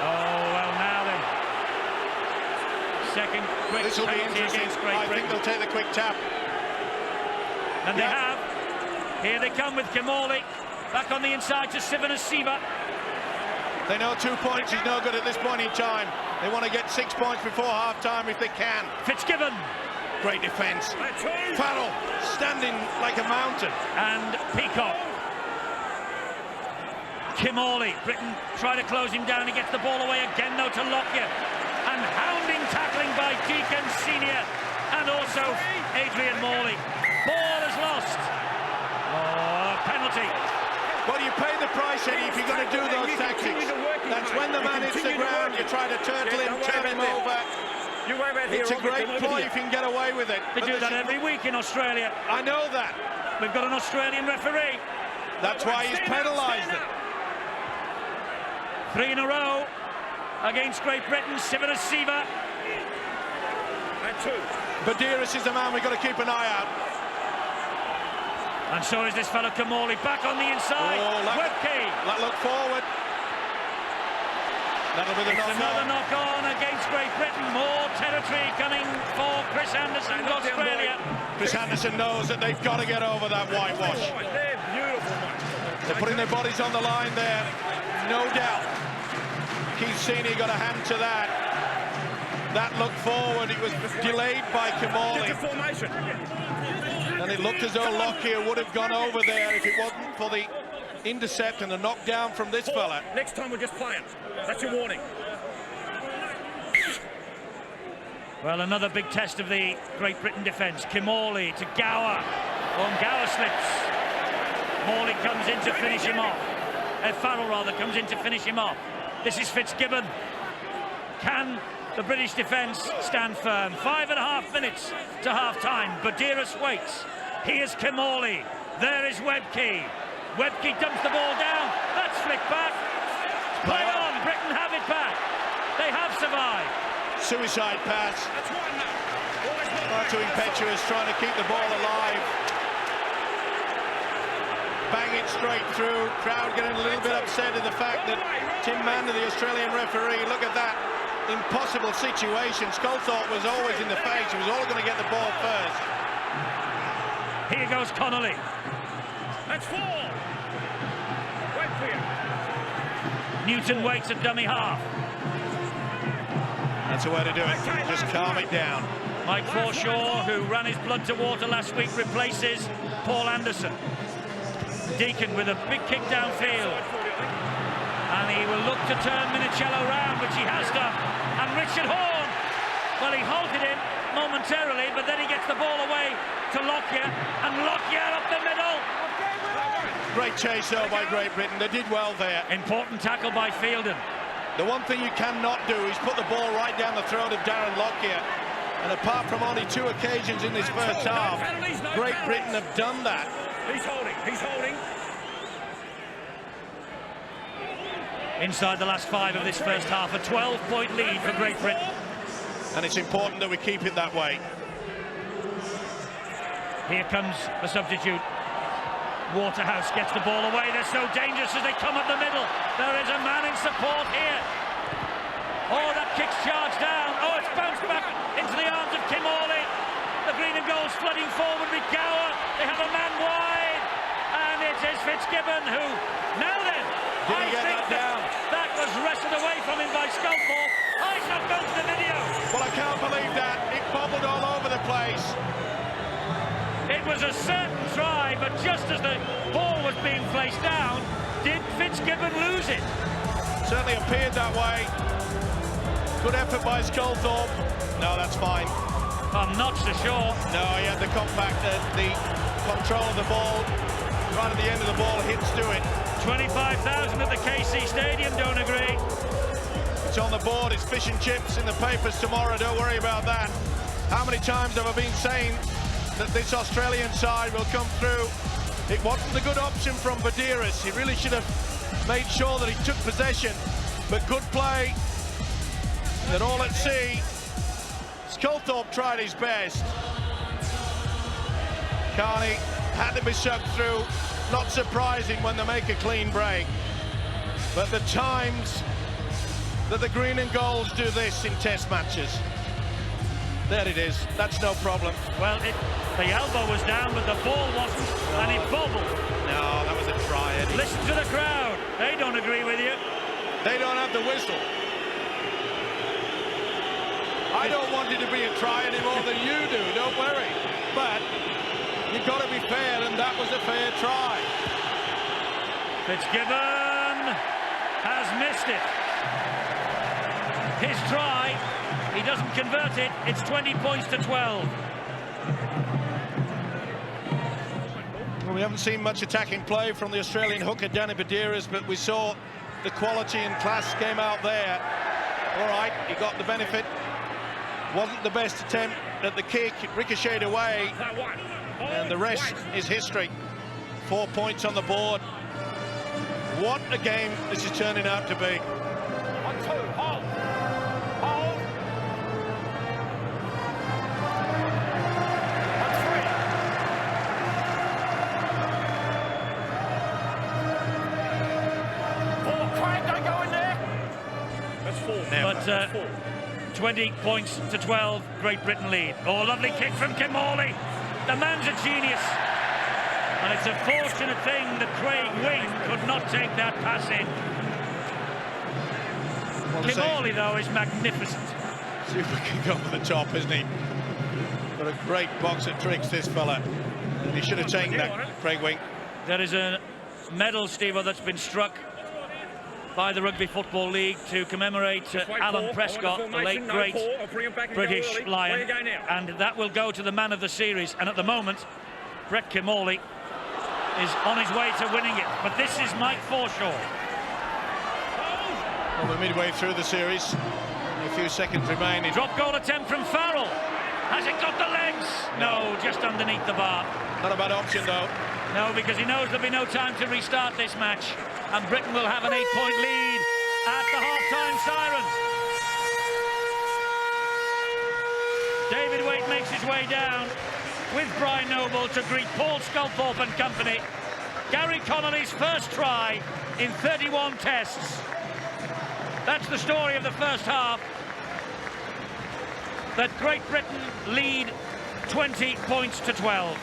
Oh, well, now then. Second quick penalty against Great Britain. I think they'll take the quick tap. And they have. Here they come with Kimorley. Back on the inside to Sivanasiva. They know 2 points is no good at this point in time. They want to get 6 points before half-time if they can. Fitzgibbon. Great defence. Farrell standing like a mountain. And Peacock. Kimorley. Britain try to close him down. He gets the ball away again, though, to Lockyer. And hounding tackling by Deacon Senior. And also Adrian Morley. Ball is lost. Oh, penalty. Well, you pay the price, Eddie, if you're going to do those tactics. That's when the man hits the ground, you try to turtle him, turn him over. It's a great ploy if you can get away with it. They do that every week in Australia. I know that. We've got an Australian referee. That's why he's penalised them. 3 in a row against Great Britain. Siva. And 2. Badiris is the man we've got to keep an eye out. And so is this fellow Kamali, back on the inside. Webke. That look forward. That'll be the Another knock-on against Great Britain. More territory coming for Chris Anderson of Australia. Chris Anderson knows that they've got to get over that whitewash. They're beautiful, mate. They're putting their bodies on the line there, no doubt. Keith Seeney got a hand to that. That look forward, it was delayed by Kamali. Formation. And it looked as though Lockyer would have gone over there if it wasn't for the intercept and the knockdown from this fella. Next time we'll just play it. That's your warning. Well, another big test of the Great Britain defence. Kamali to Gower. Gower slips. Morley comes in to finish him off. Farrell, rather, comes in to finish him off. This is Fitzgibbon. Can the British defence stand firm? 5.5 minutes to half-time. Badiris waits. Here's Kamali. There is Webke. Webke dumps the ball down. That's flicked back. Play on. Britain have it back. They have survived. Suicide pass. Far too impetuous, trying to keep the ball alive. Bang it straight through. Crowd getting a little bit upset at the fact that Tim Mander, the Australian referee, look at that impossible situation. Sculthorpe was always in the face. He was always going to get the ball first. Here goes Connolly. That's 4. Wait for you. Newton waits at dummy half. That's the way to do it. Just calm it down. Mike Forshaw, who ran his blood to water last week, replaces Paul Anderson. Deacon with a big kick downfield. And he will look to turn Minicello round, which he has done. And Richard Horne, well, he halted him momentarily, but then he gets the ball away to Lockyer, and Lockyer up the middle. Great chase, though, by Great Britain. They did well there. Important tackle by Fielden. The one thing you cannot do is put the ball right down the throat of Darren Lockyer. And apart from only 2 occasions in this first half, Great Britain have done that. He's holding. He's holding. Inside the last 5 of this first half, a 12-point lead for Great Britain. And it's important that we keep it that way. Here comes the substitute. Waterhouse gets the ball away. They're so dangerous as they come up the middle. There is a man in support here. Oh, that kick's charged down. Oh, it's bounced back into the arms of Kamali. The green and gold's flooding forward with Gower. They have a man wide. And it is Fitzgibbon who, now then, Did he get that down? That was wrestled away from him by Sculthorpe. He's not going to the video. Well, I can't believe that. It bobbled all over the place. It was a certain try, but just as the ball was being placed down, did Fitzgibbon lose it? Certainly appeared that way. Good effort by Sculthorpe. No, that's fine. I'm not so sure. No, he had the compact, the control of the ball. Right at the end of the ball, hits to it. 25,000 at the KC Stadium don't agree. It's on the board, it's fish and chips in the papers tomorrow, don't worry about that. How many times have I been saying that this Australian side will come through? It wasn't the good option from Badiris. He really should have made sure that he took possession, but good play. And all at sea, Sculthorpe tried his best. Carney had to be sucked through. Not surprising when they make a clean break. But the times that the green and golds do this in test matches. There it is, that's no problem. Well, the elbow was down, but the ball wasn't, and it bobbled. No, that was a try, Eddie. Listen to the crowd. They don't agree with you. They don't have the whistle. I don't want it to be a try any more than you do, don't worry. But you've got to be fair, and that was a fair try. Fitzgibbon has missed it. His try, he doesn't convert it. It's 20 points to 12. Well, we haven't seen much attacking play from the Australian hooker, Danny Badiris, but we saw the quality and class came out there. All right, he got the benefit. Wasn't the best attempt at the kick. It ricocheted away, and the rest is history. 4 points on the board. What a game this is turning out to be. 1, 2, hold. Hold. 1, 3. 4, Craig, don't go in there. That's 4. Never. But That's 4. 20 points to 12, Great Britain lead. Oh, lovely kick from Kim Morley. The man's a genius. And it's a fortunate thing that Craig Wing could not take that pass in. Kim Morley, though, is magnificent. Super kick over the top, isn't he? Got a great box of tricks, this fella. And he should have taken that, Craig Wing. There is a medal, Steve-o, that's been struck by the Rugby Football League to commemorate Alan Prescott, the late great British Lion, and that will go to the man of the series. And at the moment, Brett Kim Morley is on his way to winning it, but this is Mike Forshaw. Well, we're midway through the series, a few seconds remaining. Drop goal attempt from Farrell. Has it got the legs? No, just underneath the bar. Not a bad option, though. No, because he knows there'll be no time to restart this match, and Britain will have an 8-point lead at the half-time siren. David Waite makes his way down with Brian Noble to greet Paul Sculthorpe and company. Gary Connolly's first try in 31 tests. That's the story of the first half. That Great Britain lead 20 points to 12.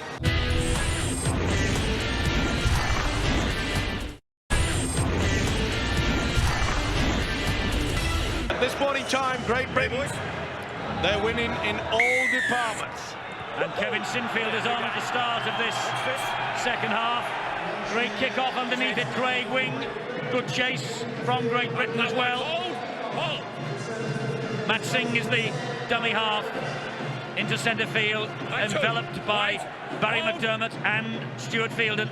At this point in time, Great Britain, they're winning in all departments. And Kevin Sinfield is on at the start of this second half. Great kick-off underneath it, Craig Wing. Good chase from Great Britain as well. Matt Singh is the dummy half into centre field, enveloped by Barry McDermott and Stuart Fielden.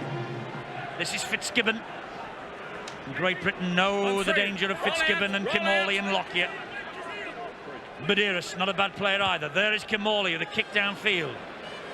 This is Fitzgibbon. And Great Britain know the danger of Fitzgibbon and Kim Morley and Lockyer. Badiris, not a bad player either. There is Kim Morley with a kick downfield.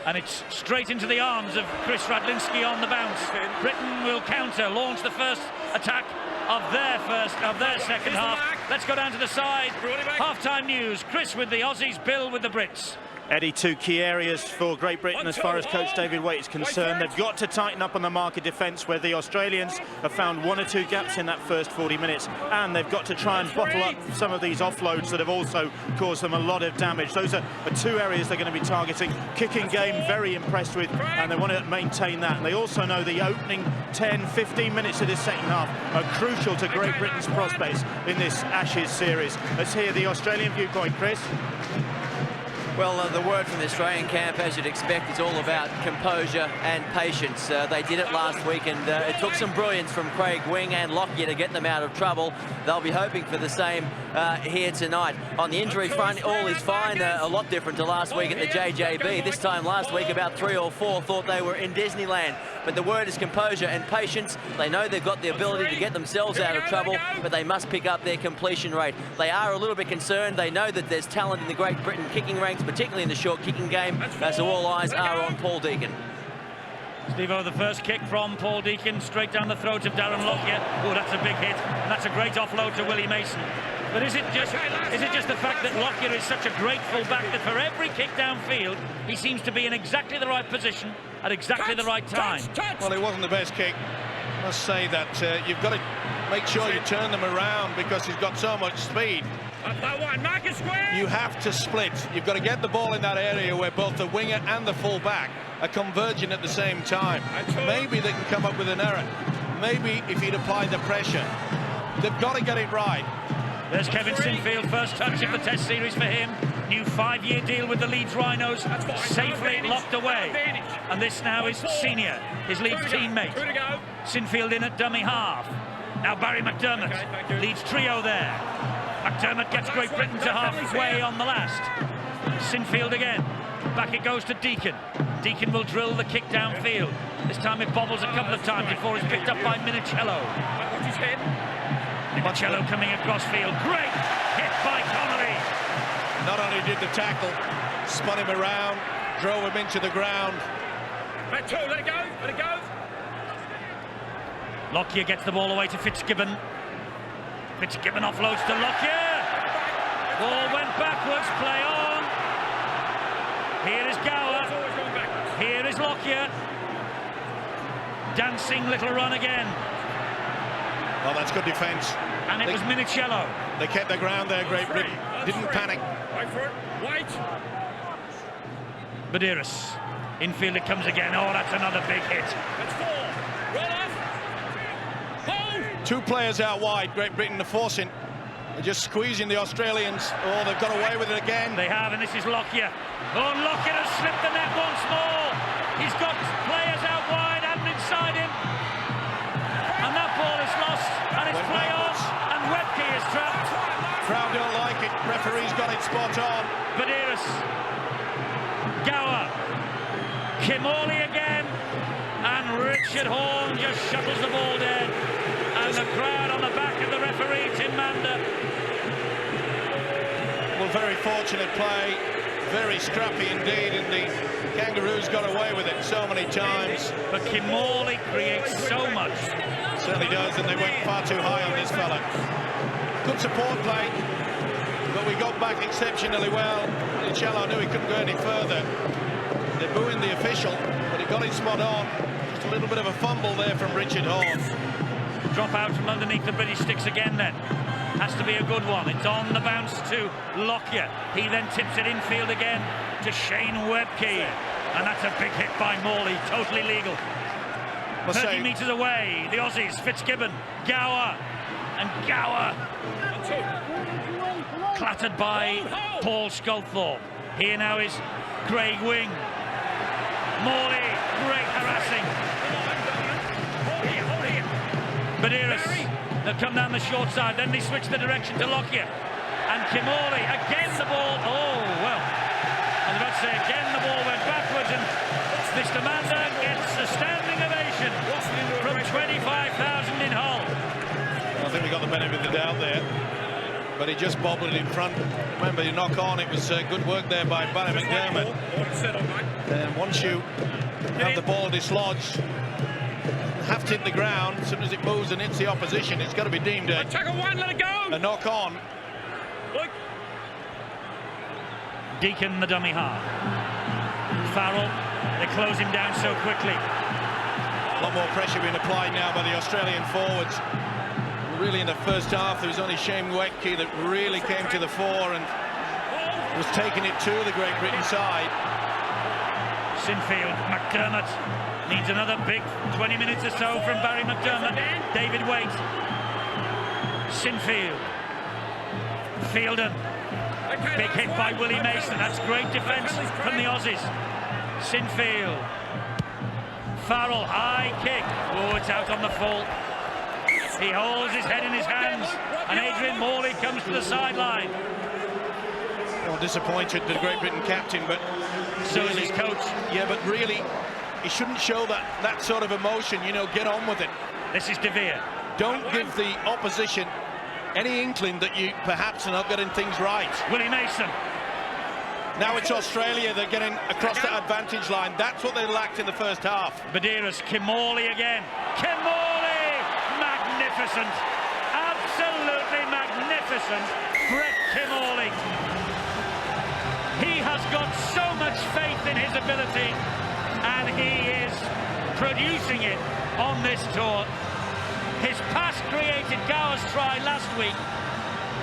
And it's straight into the arms of Chris Radlinski on the bounce. Britain will counter, launch the first attack of their second half. Let's go down to the side. Half-time news. Chris with the Aussies, Bill with the Brits. Eddie, two key areas for Great Britain as far as coach David Waite is concerned. They've got to tighten up on the mark of defence, where the Australians have found 1 or 2 gaps in that first 40 minutes, and they've got to try and bottle up some of these offloads that have also caused them a lot of damage. Those are 2 areas they're going to be targeting. Kicking game, very impressed with, and they want to maintain that. And they also know the opening 10-15 minutes of this second half are crucial to Great Britain's prospects in this Ashes series. Let's hear the Australian viewpoint, Chris. Well, the word from the Australian camp, as you'd expect, is all about composure and patience. They did it last week, and it took some brilliance from Craig Wing and Lockyer to get them out of trouble. They'll be hoping for the same here tonight. On the injury front, all is fine. A lot different to last week at the JJB. This time last week, about 3 or 4 thought they were in Disneyland. But the word is composure and patience. They know they've got the ability to get themselves out of trouble, but they must pick up their completion rate. They are a little bit concerned. They know that there's talent in the Great Britain kicking ranks, particularly in the short kicking game, so all eyes are on Paul Deacon. Steve-o, the first kick from Paul Deacon, straight down the throat of Darren Lockyer. Oh, that's a big hit, and that's a great offload to Willie Mason. But is it just the fact that Lockyer is such a great full-back that for every kick downfield, he seems to be in exactly the right position at exactly the right time? Well, it wasn't the best kick. I must say that you've got to make sure you turn them around, because he's got so much speed. You have to split. You've got to get the ball in that area where both the winger and the full-back are converging at the same time. Maybe they can come up with an error. Maybe if he'd applied the pressure. They've got to get it right. There's Kevin Sinfield, first touch of the Test series for him. New 5-year deal with the Leeds Rhinos, safely locked away. And this now is Senior, his Leeds teammate. Sinfield in at dummy half. Now Barry McDermott, Leeds trio there. McDermott gets Great Britain to halfway on the last. Sinfield again. Back it goes to Deacon. Deacon will drill the kick downfield. This time it bobbles a couple of times before it's picked up by Minicello. Minicello coming across field. Great hit by Connolly. Not only did the tackle, spun him around, drove him into the ground. Let it go, let it go. Lockyer gets the ball away to Fitzgibbon. Fitzgibbon offloads to Lockyer. Ball went backwards, play on. Here is Gower. Here is Lockyer. Dancing little run again. Well, that's good defence. And it was Minicello. They kept their ground there, Great Britain. Didn't panic. Wait for it. Wait. Medeiros. Infield it comes again. Oh, that's another big hit. That's 4. Roll off. Hold. 2 players out wide. Great Britain are forcing. They're just squeezing the Australians. Oh, they've got away with it again. They have, and this is Lockyer. Oh, Lockyer has slipped the net once more. He's got players out wide and inside him. And that ball is lost, and it's play on, and Webke is trapped. Crowd don't like it. Referee's got it spot on. Medeiros. Gower. Kimorley again. And Richard Horne just shuttles the ball dead. And the crowd on the back of the referee, Tim Mander. Well, very fortunate play. Very scrappy indeed, and the Kangaroos got away with it so many times. But Kimorley creates so much. Certainly does, and they went far too high on this fella. Good support play, but we got back exceptionally well. Minicello knew he couldn't go any further. They're booing the official, but he got it spot on. Just a little bit of a fumble there from Richard Horne. Drop out from underneath the British sticks again then. Has to be a good one. It's on the bounce to Lockyer. He then tips it infield again to Shane Webke. And that's a big hit by Morley, totally legal. 30 metres away, the Aussies, Fitzgibbon, Gower, and Gower clattered by Paul Sculthorpe. Here now is Craig Wing. Morley, great harassing. Medeiros, they'll come down the short side, then they switch the direction to Lockyer. And Kimorley, again the ball, oh, well, I was about to say, again the ball went backwards, and Mr. Mander gets a standing ovation from 25,000 in Hull. I think we got the benefit of the doubt there, but he just bobbled it in front. Remember, you knock on, it was good work there by Barry McDermott. Once you have the ball dislodged, have to hit the ground, as soon as it moves and hits the opposition, it's got to be deemed a knock on. Look. Deacon, the dummy half. Farrell, they close him down so quickly. A lot more pressure being applied now by the Australian forwards. Really in the first half, there was only Shane Webke that really came to the fore and was taking it to the Great Britain side. Sinfield, McDermott needs another big 20 minutes or so from Barry McDermott. David Waite. Sinfield. Fielden. Big hit by Willie Mason. That's great defence from the Aussies. Sinfield. Farrell, high kick. Oh, it's out on the full. He holds his head in his hands, and Adrian Morley comes to the sideline. Well, disappointed, the Great Britain captain, but so is his coach. Yeah, but really, he shouldn't show that sort of emotion. You know, get on with it. This is De Vere. Don't give the opposition any inkling that you perhaps are not getting things right. Willie Mason. Now it's Australia, they're getting across that advantage line. That's what they lacked in the first half. Medeiros, Kimorley again. Kimorley! Magnificent. Absolutely magnificent. Brett Kimorley. He has got so much faith in his ability, and he is producing it on this tour. His pass created Gower's try last week.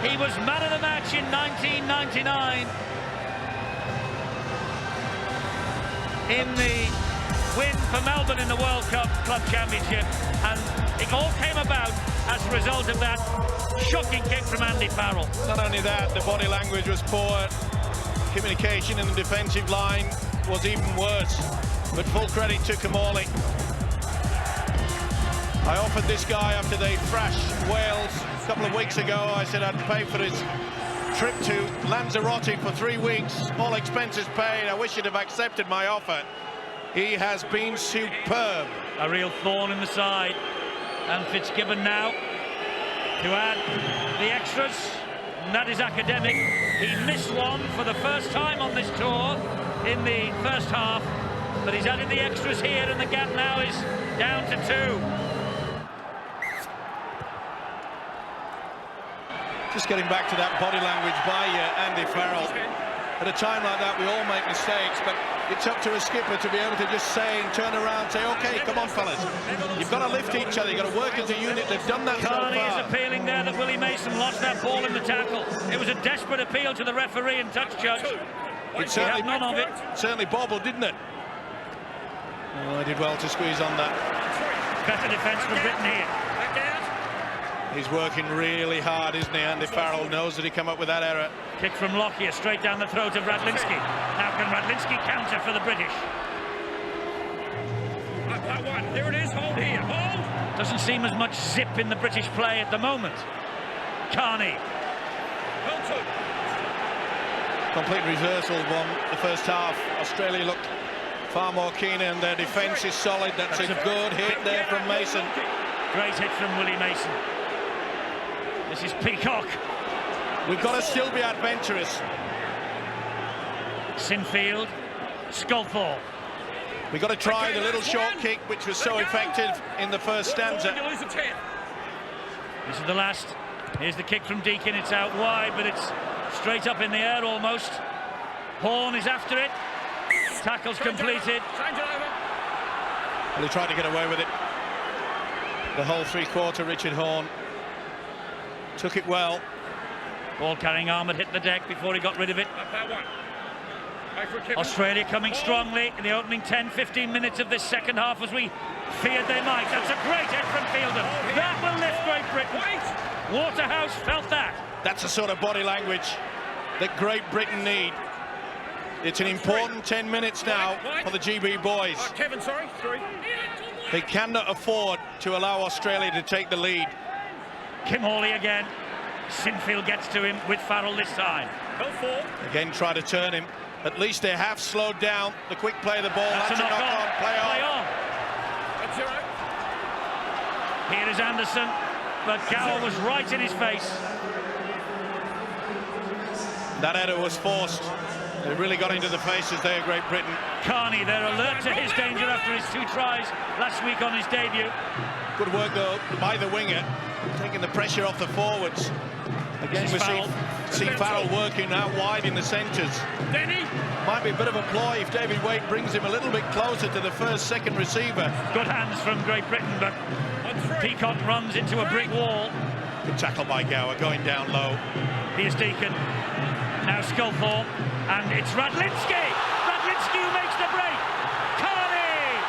He was man of the match in 1999 in the win for Melbourne in the World Cup Club Championship, and it all came about as a result of that shocking kick from Andy Farrell. Not only that, the body language was poor, communication in the defensive line was even worse, but full credit to Kimorley. I offered this guy after they thrashed Wales a couple of weeks ago. I said I'd pay for his trip to Lanzarote for 3 weeks, all expenses paid. I wish he'd have accepted my offer. He has been superb. A real thorn in the side. And Fitzgibbon now to add the extras. And that is academic. He missed one for the first time on this tour in the first half, but he's added the extras here, and the gap now is down to 2. Just getting back to that body language by Andy Farrell. At a time like that, we all make mistakes, but it's up to a skipper to be able to just turn around, say, okay, come on, fellas. You've got to lift each other. You've got to work as a unit. They've done that so far. Carney is appealing there that Willie Mason lost that ball in the tackle. It was a desperate appeal to the referee and touch judge. It certainly, none of it. Certainly bobbled, didn't it? Oh, I did well to squeeze on that. Better defence from Britain here. He's working really hard, isn't he? Andy Farrell knows that he come up with that error. Kick from Lockyer straight down the throat of Radlinski. Now can Radlinski counter for the British? There it is, hold here, hold! Doesn't seem as much zip in the British play at the moment. Carney. Complete reversal on the first half. Australia looked far more keen and their defence is solid. That's a good hit there from Mason. Great hit from Willie Mason. This is Peacock. We've got to still be adventurous. Sinfield, Sculthorpe. We've got to try the little short kick, which was so effective in the first stanza. This is the last. Here's the kick from Deakin. It's out wide, but it's straight up in the air almost. Horn is after it. Tackle's completed. Well, he tried to get away with it. The whole three-quarter, Richard Horn. Took it well. Ball carrying arm had hit the deck before he got rid of it. Australia coming strongly in the opening 10-15 minutes of this second half as we feared they might. That's a great hit from Fielden. That will lift Great Britain. Waterhouse felt that. That's the sort of body language that Great Britain need. It's an important 10 minutes now for the GB boys. Kevin, sorry. They cannot afford to allow Australia to take the lead. Kim Hawley again. Sinfield gets to him with Farrell this time. Again, try to turn him. At least they have slowed down the quick play of the ball. That's a knock on. Play on. Here is Anderson, but Gower was right in his face. That header was forced. They really got into the faces there, Great Britain. Carney, they're alert to his danger after his 2 tries last week on his debut. Good work, though, by the winger, taking the pressure off the forwards. Again, we see Farrell working out wide in the centres. Might be a bit of a ploy if David Wade brings him a little bit closer to the second receiver. Good hands from Great Britain, but Peacock runs into a brick wall. Good tackle by Gower, going down low. Here's Deakin. Now Sculthorpe, and it's Radlinski! Radlinski who makes the break! Carney!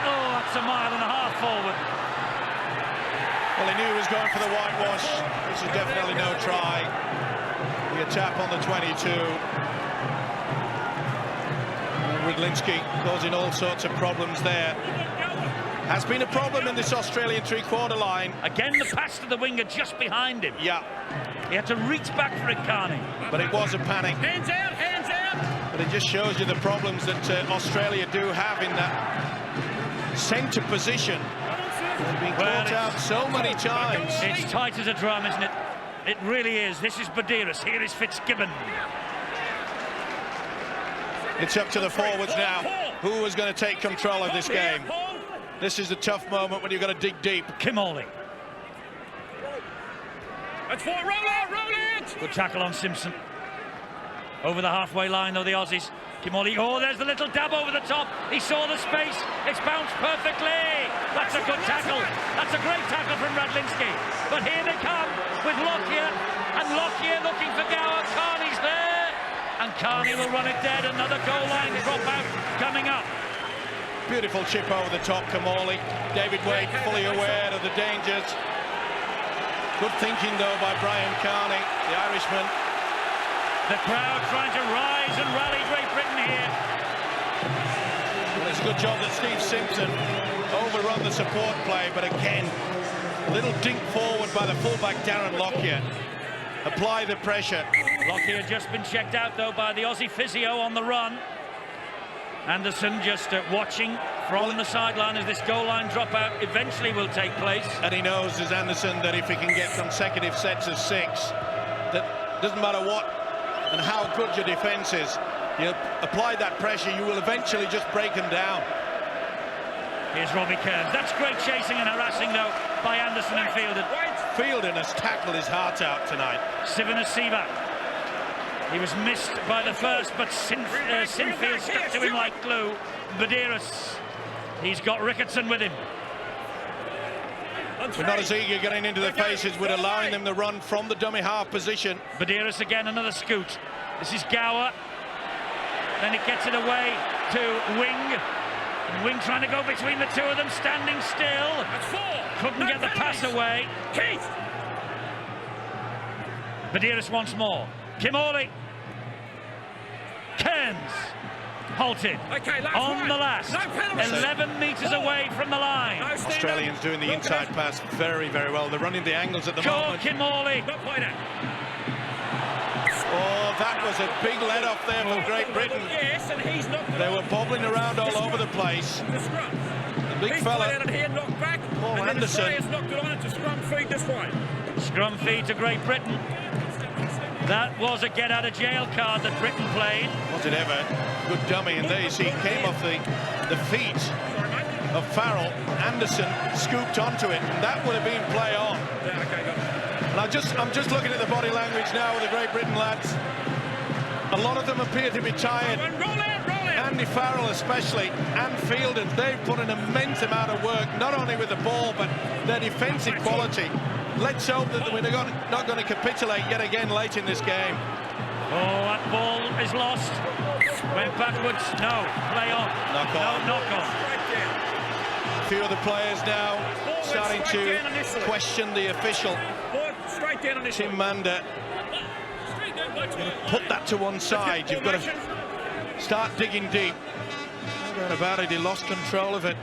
Oh, that's a mile and a half forward. Well, he knew he was going for the whitewash. This is definitely no try. The tap on the 22. Radlinski causing all sorts of problems there. Has been a problem in this Australian three-quarter line. Again, the pass to the winger just behind him. Yeah. He had to reach back for it, Carney. But it was a panic. Hands out, hands out! But it just shows you the problems that Australia do have in that centre position. They've been caught out so many times. It's tight as a drum, isn't it? It really is. This is Badiris. Here is Fitzgibbon. It's up to the forwards now. Who is going to take control of this game? This is a tough moment when you've got to dig deep. Kim Hawley. That's for it. Roll out! Good tackle on Simpson. Over the halfway line, though, the Aussies. Kim Hawley. Oh, there's the little dab over the top. He saw the space. It's bounced perfectly. That's a good tackle. That's a great tackle from Radlinski. But here they come with Lockyer. And Lockyer looking for Gower. Carney's there. And Carney will run it dead. Another goal line dropout coming up. Beautiful chip over the top, Kamali. David Wade fully aware of the dangers. Good thinking, though, by Brian Carney, the Irishman. The crowd trying to rise and rally Great Britain here. Well, it's a good job that Steve Simpson overrun the support play, but again, a little dink forward by the fullback Darren Lockyer. Apply the pressure. Lockyer had just been checked out, though, by the Aussie physio on the run. Anderson just watching from the sideline as this goal line dropout eventually will take place. And he knows, as Anderson, that if he can get consecutive sets of 6, that doesn't matter what and how good your defence is, you apply that pressure, you will eventually just break them down. Here's Robbie Kearns. That's great chasing and harassing, though, by Anderson and Fielden. Fielden has tackled his heart out tonight. Sivanasiva. He was missed by the first, but Sinfield stuck to him like glue. Badeiros, he's got Ricketson with him. We're not as eager getting into the faces with allowing them to run from the dummy half position. Badeiros again, another scoot. This is Gower. Then it gets it away to Wing. And Wing trying to go between the two of them, standing still. Couldn't get the pass away. Badeiros once more. Kimorley. Kearns. Halted on the last. 11 metres away from the line. Australians doing the inside pass very, very well. They're running the angles at the moment. Kimorley. Oh, that was a big let-off there for Great Britain. They were bobbling around all over the place. The big fella, Paul Anderson. Scrum feed to Great Britain. That was a get-out-of-jail card that Britain played. Was it ever? Good dummy, and there you see, came off the feet of Farrell. Anderson scooped onto it, and that would have been play on. And I'm just looking at the body language now with the Great Britain lads. A lot of them appear to be tired. Andy Farrell especially, and Fielden, they've put an immense amount of work, not only with the ball, but their defensive quality. Let's hope that we're not going to capitulate yet again late in this game. Oh, that ball is lost. Went backwards. No, play on. Knock on. No, knock on. A few of the players now starting to question the official. Tim Mander. Put that to one side. You've got to start digging deep. Going about it, he lost control of it.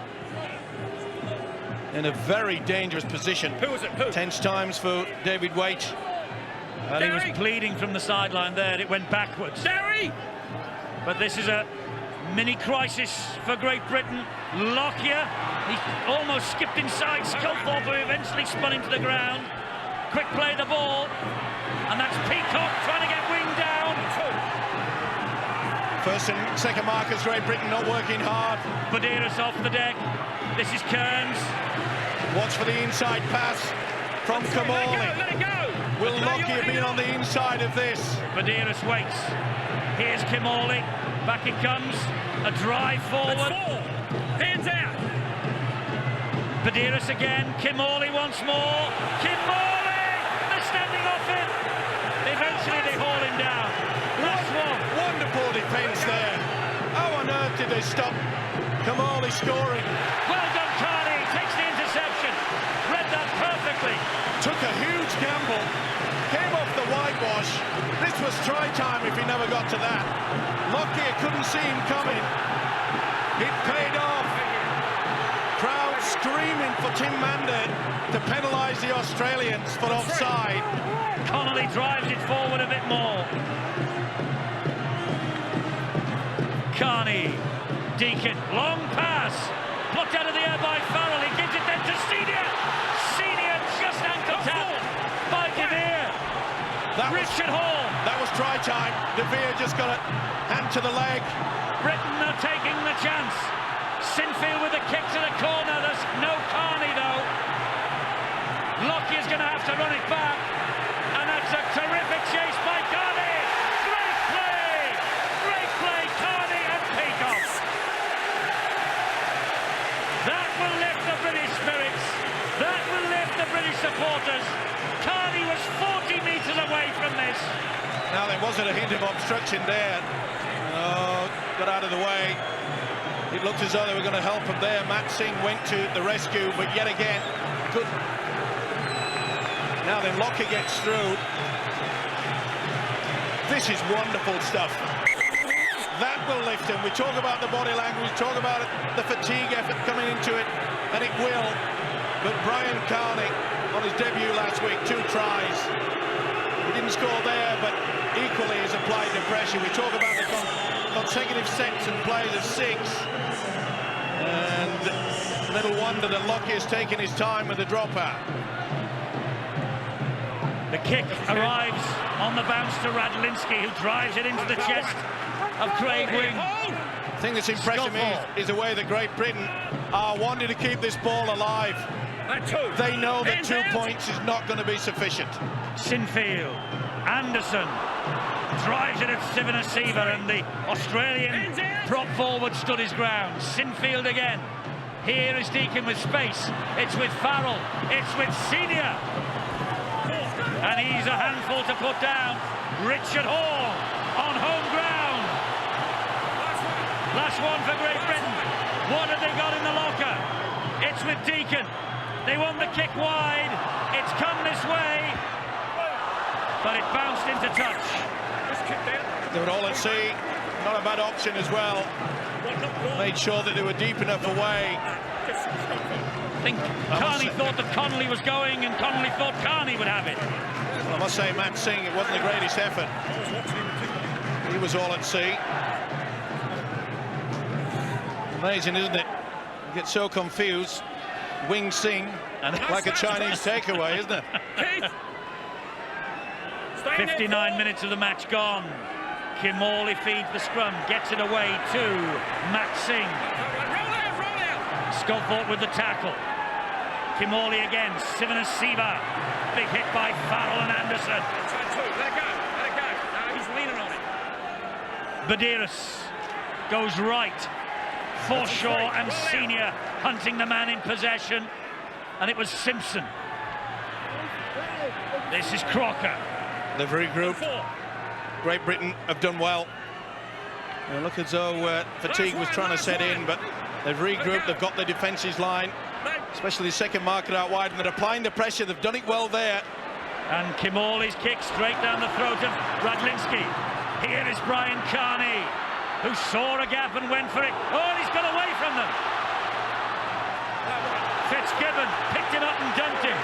In a very dangerous position. Tense times for David Waite. And he was bleeding from the sideline there. It went backwards. But this is a mini crisis for Great Britain. Lockyer, he almost skipped inside Sculthorpe, who eventually spun him to the ground. Quick play the ball. And that's Peacock trying to get Wing down. First and second markers, Great Britain not working hard. Badeiros off the deck. This is Kearns. Watch for the inside pass from Kimorley. Will Lockyer be on the inside of this? Badeiros waits. Here's Kimorley. Back it comes. A drive forward. Hands out. Badeiros again. Kimorley once more. Kimorley! They're standing off him. Eventually they haul him down. Last one. Wonderful defence there. How on earth did they stop Kimorley scoring? Well done, Carney. Takes the interception. Read that perfectly. Took a huge gamble. Came off the whitewash. This was try time if he never got to that. Lockyer couldn't see him coming. It paid off. Crowd screaming for Tim Mander to penalise the Australians for offside. Connolly drives it forward a bit more. Carney. Deacon. Long pass. Plucked out of the air by Farrell. He gives it then to Senior. Senior just ankle tap by De Vere. Richard Hall. That was try time. De Vere just got a hand to the leg. Britain are taking the chance. Sinfield with a kick to the corner. There's no Carney though. Lockyer's going to have to run it back. And that's a terrific chase by Carney. Great play. Great play, Carney and Peacock. That will lift the British spirits. That will lift the British supporters. Carney was 40 metres away from this. Now there wasn't a hint of obstruction there. Oh, got out of the way. It looked as though they were going to help him there. Matt Singh went to the rescue, but yet again, good. Now then, Lockyer gets through. This is wonderful stuff. That will lift him. We talk about the body language, talk about the fatigue effort coming into it, and it will. But Brian Carney, on his debut last week, 2 tries. He didn't score there, but equally has applied the pressure. We talk about the consecutive sets and plays of 6. And little wonder that Lockyer's taken his time with the dropout. The kick arrives on the bounce to Radlinski, who drives it into the chest of Craig Wing. The thing that's impressing me is the way that Great Britain are wanting to keep this ball alive. They know that 2 points is not going to be sufficient. Sinfield, Anderson drives it at Sivanasiva, and the Australian prop forward stood his ground. Sinfield again. Here is Deacon with space. It's with Farrell. It's with Senior. And he's a handful to put down. Richard Hall on home ground. Last one for Great Britain. What have they got in the locker? It's with Deacon. They want the kick wide. It's come this way. But it bounced into touch. They were all at sea. Not a bad option as well. Made sure that they were deep enough away. I think Carney thought that Connolly was going, and Connolly thought Carney would have it. Well, I must say, Matt Singh, it wasn't the greatest effort. He was all at sea. Amazing, isn't it? You get so confused. Wing Sing, and like a Chinese takeaway, isn't it? 59 minutes of the match gone. Kim Morley feeds the scrum, gets it away to Matt Singh. Scotthorpe with the tackle. Kim Morley again, Sivanasiva. Big hit by Farrell and Anderson. Let it go. No, he's leaning on it. Badiris goes right. Forshaw and Senior hunting the man in possession. And it was Simpson. This is Crocker. They've regrouped. Great Britain have done well. They look as though fatigue was trying to set in, but they've regrouped. They've got the defences line, especially the second marker out wide, and they're applying the pressure. They've done it well there. And Kimorley's kick straight down the throat of Radlinski. Here is Brian Carney, who saw a gap and went for it. Oh, and he's got away from them. Fitzgibbon picked him up and dumped him.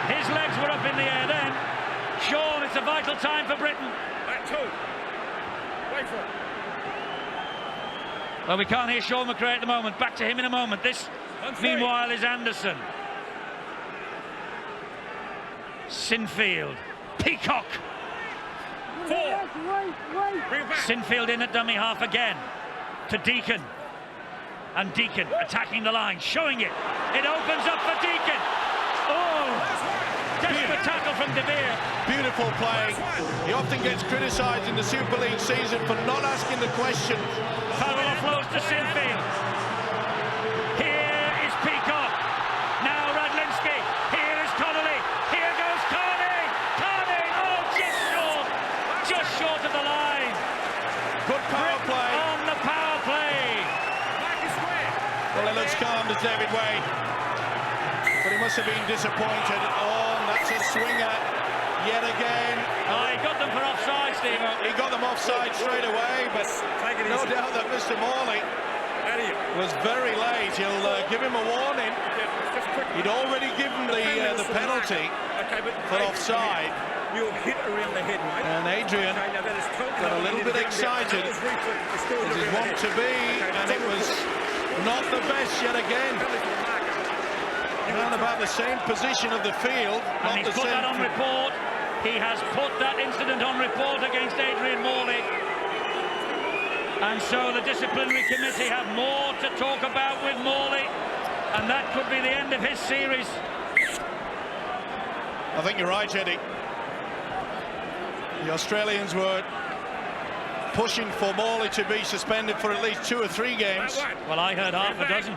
His legs were up in the air then. Sean, it's a vital time for Britain. Wait for it. Well, we can't hear Sean McRae at the moment. Back to him in a moment. This, meanwhile, is Anderson. Sinfield. Peacock. Sinfield in at dummy half again. To Deacon. And Deacon attacking the line, showing it. It opens up for Deacon. Oh! Desperate tackle from De Beer. Beautiful play. He often gets criticised in the Super League season for not asking the question. Farrell offloads to Sinfield. Here is Peacock. Now Radlinski. Here is Connolly. Here goes Carney. Carney. Oh, just short of the line. Good power play. On the power play. Well, he looks calm as David Wade, but he must have been disappointed. Oh, and that's a swinger yet again. Oh, he got them for offside, Steve. He got them offside straight away, but no doubt that Mr. Morley was very late. He'll give him a warning. He'd already given the penalty for offside. You'll hit around the head, mate. And Adrian got a little bit excited, as he's wont to be, and it was not the best yet again. Around about the same position of the field. And he's put that on report. He has put that incident on report against Adrian Morley. And so the disciplinary committee have more to talk about with Morley, and that could be the end of his series. I think you're right, Eddie. The Australians were pushing for Morley to be suspended for at least 2 or 3 games. Well, I heard half a dozen.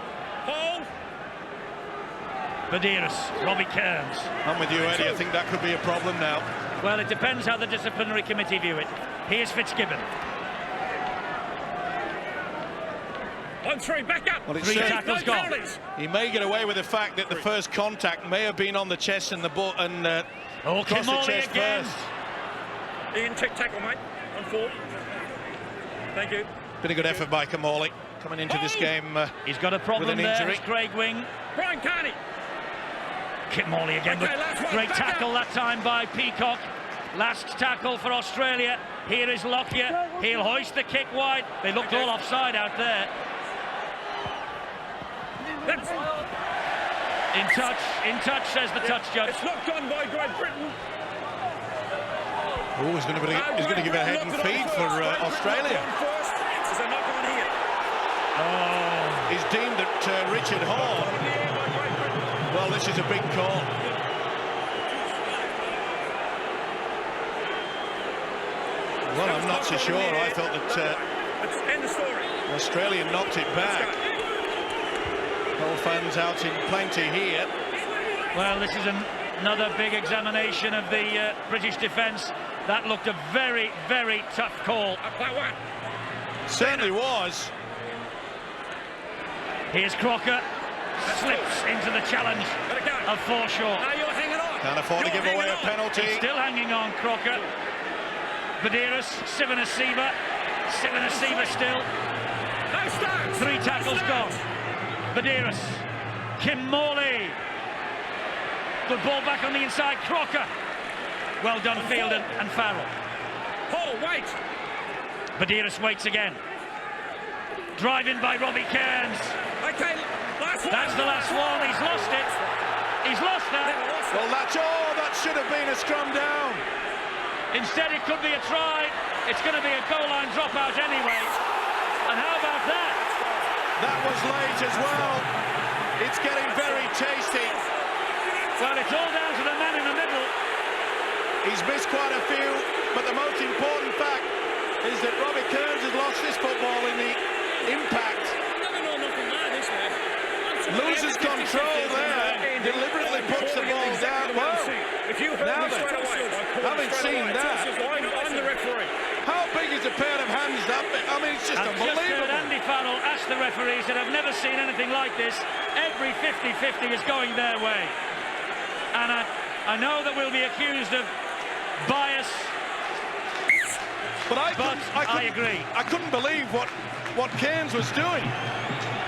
Badiris, Robbie Kearns. I'm with you, Eddie. I think that could be a problem now. Well, it depends how the disciplinary committee view it. Here's Fitzgibbon. On 3, back up. Well, 3 tackles gone. He may get away with the fact that the first contact may have been on the chest and the butt and across the chest again. first. Ian, take tackle, mate. On 4. Thank you. Been a good effort by Kamali coming into this game. He's got a problem with an there. injury. It's Craig Wing. Brian Carney. Kit Morley again, Okay, but great tackle that time by Peacock. Last tackle for Australia. Here is Lockyer. He'll hoist the kick wide. They looked all offside out there. In touch, says the touch judge. It's not gone by Great Britain. Oh, he's going to give it a head and feed for Australia. There's a knock on here. Oh, he's deemed that Richard Hall Well, this is a big call. Well, I'm not so sure. I thought that Australia knocked it back. All fans out in plenty here. Well, this is another big examination of the British defence. That looked a very, very tough call. Certainly was. Here's Crocker. Slips into the challenge of Forshaw. Now you're hanging on. Can't afford to give away a penalty. He's still hanging on, Crocker. Badiris, Sivanasiva. Sivanasiva still. No stance. 3 tackles gone. Badiris. Kim Morley. Good ball back on the inside. Crocker. Well done, Fielden and Farrell. Paul, wait. Badiris waits again. Driving by Robbie Kearns. Okay, last one. That's the last one. He's lost it. He's lost that. Well, that should have been a scrum down. Instead, it could be a try. It's going to be a goal line dropout anyway. And how about that? That was late as well. It's getting very tasty. Well, it's all down to the man in the middle. He's missed quite a few, but the most important fact is that Robbie Kearns has lost this football in the impact. Loses control there, deliberately puts the ball down. Well, now then, having seen that, I'm the referee. how big is a pair of hands that? I mean, it's just I've just heard unbelievable. Andy Farrell ask the referees that I've never seen anything like this. Every 50-50 is going their way. And I know that we'll be accused of bias, But I agree. I couldn't believe what Kearns was doing.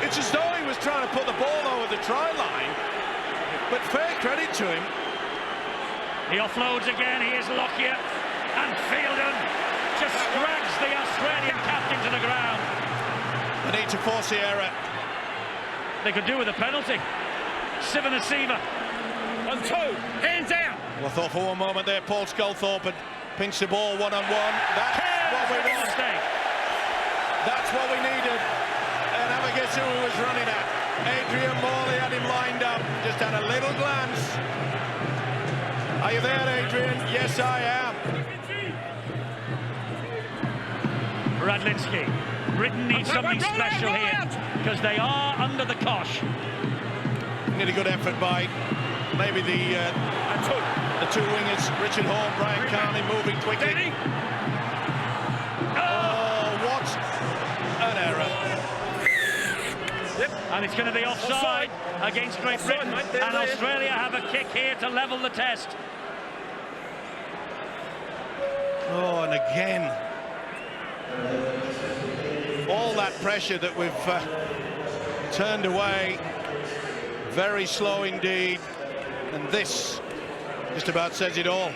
It's as though he was trying to put the ball over the try line, but fair credit to him. He offloads again. Here's Lockyer, and Fielden just drags the Australian captain to the ground. They need to force the error. They could do with a penalty. Sivanasiva. 1-2, hands out. Well, I thought for one moment there, Paul Sculthorpe had pinched the ball one-on-one. That's what we want. That's what we needed. And have a guess who he was running at. Adrian Morley had him lined up. Just had a little glance. Are you there, Adrian? Yes, I am. Radlinski. Britain needs something special here because they are under the cosh. Need a good effort by maybe the two wingers, Richard Horne, Brian Carney, moving quickly. Oh, what an error. And it's going to be offside against Great Britain. And Australia have a kick here to level the test. Oh, and again. All that pressure that we've turned away. Very slow indeed. And this just about says it all.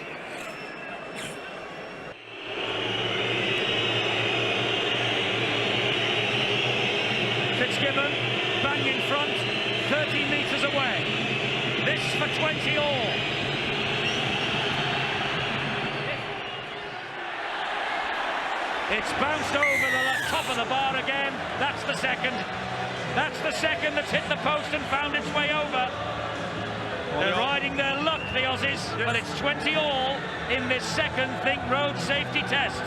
Fitzgibbon, bang in front, 13 metres away. This for 20 all. It's bounced over the top of the bar again. That's the second. That's the second that's hit the post and found its way over. They're riding their luck, the Aussies, but it's 20 all in this second Think Road safety test.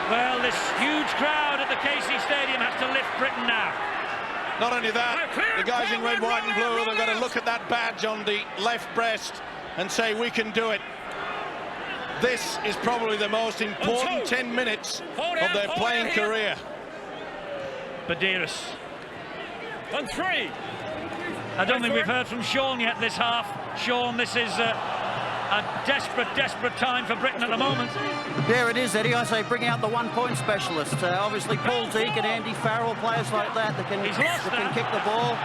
Well, this huge crowd at the Casey Stadium has to lift Britain now. Not only that, the guys in red, white and blue, they've got to look at that badge on the left breast and say, we can do it. This is probably the most important 10 minutes of their playing career. Badiris. 1-3. I don't think we've heard from Sean yet this half. Sean, this is a desperate, desperate time for Britain at the moment. There it is, Eddie. I say bring out the one-point specialist. Obviously, Paul Deacon, Andy Farrell, players like that that can kick the ball.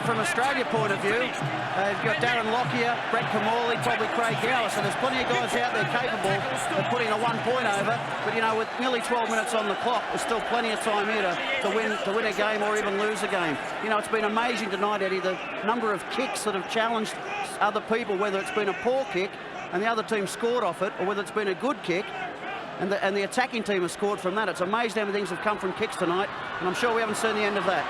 From Australia point of view, you've got Darren Lockyer, Brett Camorley, probably Craig Gower. So there's plenty of guys out there capable of putting a 1 point over. But you know, with nearly 12 minutes on the clock, there's still plenty of time here to win a game or even lose a game. You know, it's been amazing tonight, Eddie, the number of kicks that have challenged other people, whether it's been a poor kick and the other team scored off it, or whether it's been a good kick. and the attacking team has scored from that. It's amazing how many things have come from kicks tonight, and I'm sure we haven't seen the end of that.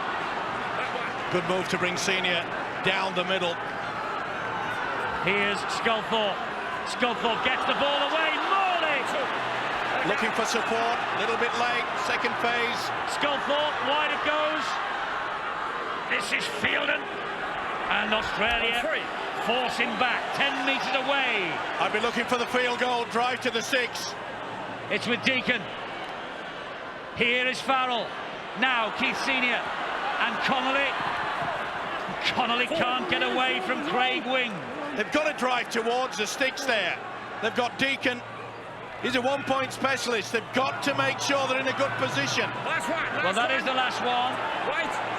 Good move to bring Senior down the middle. Here's Sculthorpe. Sculthorpe gets the ball away. Morley! Looking for support, a little bit late, second phase. Sculthorpe, wide it goes. This is Fielden. And Australia forcing back, 10 metres away. I'd be looking for the field goal, drive to the 6. It's with Deacon. Here is Farrell. Now Keith Senior and Connolly. Connolly can't get away from Craig Wing. They've got to drive towards the sticks there. They've got Deacon. He's a one-point specialist. They've got to make sure they're in a good position. Well, that is the last one.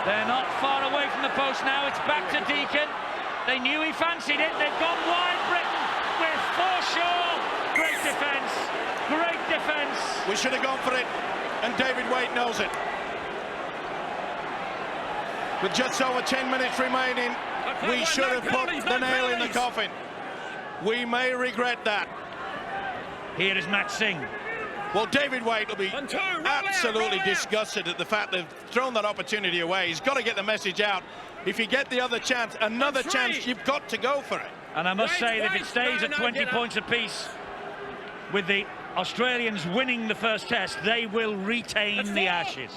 They're not far away from the post now. It's back to Deacon. They knew he fancied it. They've gone wide, Britain, with Forshaw. Great defence. Great defence. We should have gone for it, and David Waite knows it. With just over 10 minutes remaining, we should have put the nail in the coffin. We may regret that. Here is Matt Singh. Well, David Waite will be absolutely disgusted at the fact they've thrown that opportunity away. He's got to get the message out. If you get the other chance, another chance, you've got to go for it. And I must say that if it stays at 20 points apiece, with the Australians winning the first test, they will retain the Ashes.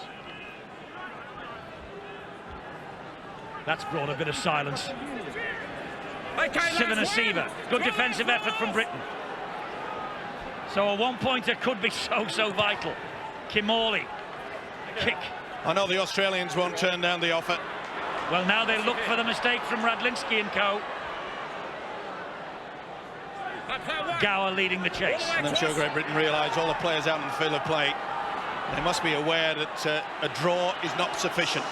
That's brought a bit of silence. Sivanasiva, good defensive effort from Britain. So a one-pointer could be so vital. Kimorley, kick. I know the Australians won't turn down the offer. Well, now they look for the mistake from Radlinski and co. Gower leading the chase. And I'm sure Great Britain realise all the players out in the field of play, they must be aware that a draw is not sufficient.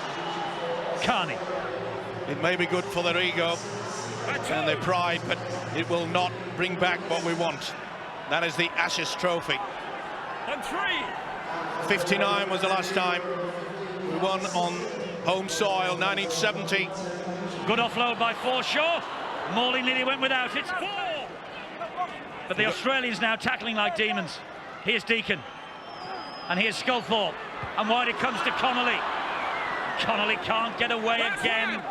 Carney. It may be good for their ego and their pride, but it will not bring back what we want. That is the Ashes trophy. 59 was the last time we won on home soil, 1970. Good offload by Forshaw. Morley nearly went without it. But the Australians now tackling like demons. Here's Deacon. And here's Sculthorpe. And wide it comes to Connolly. Connolly can't get away again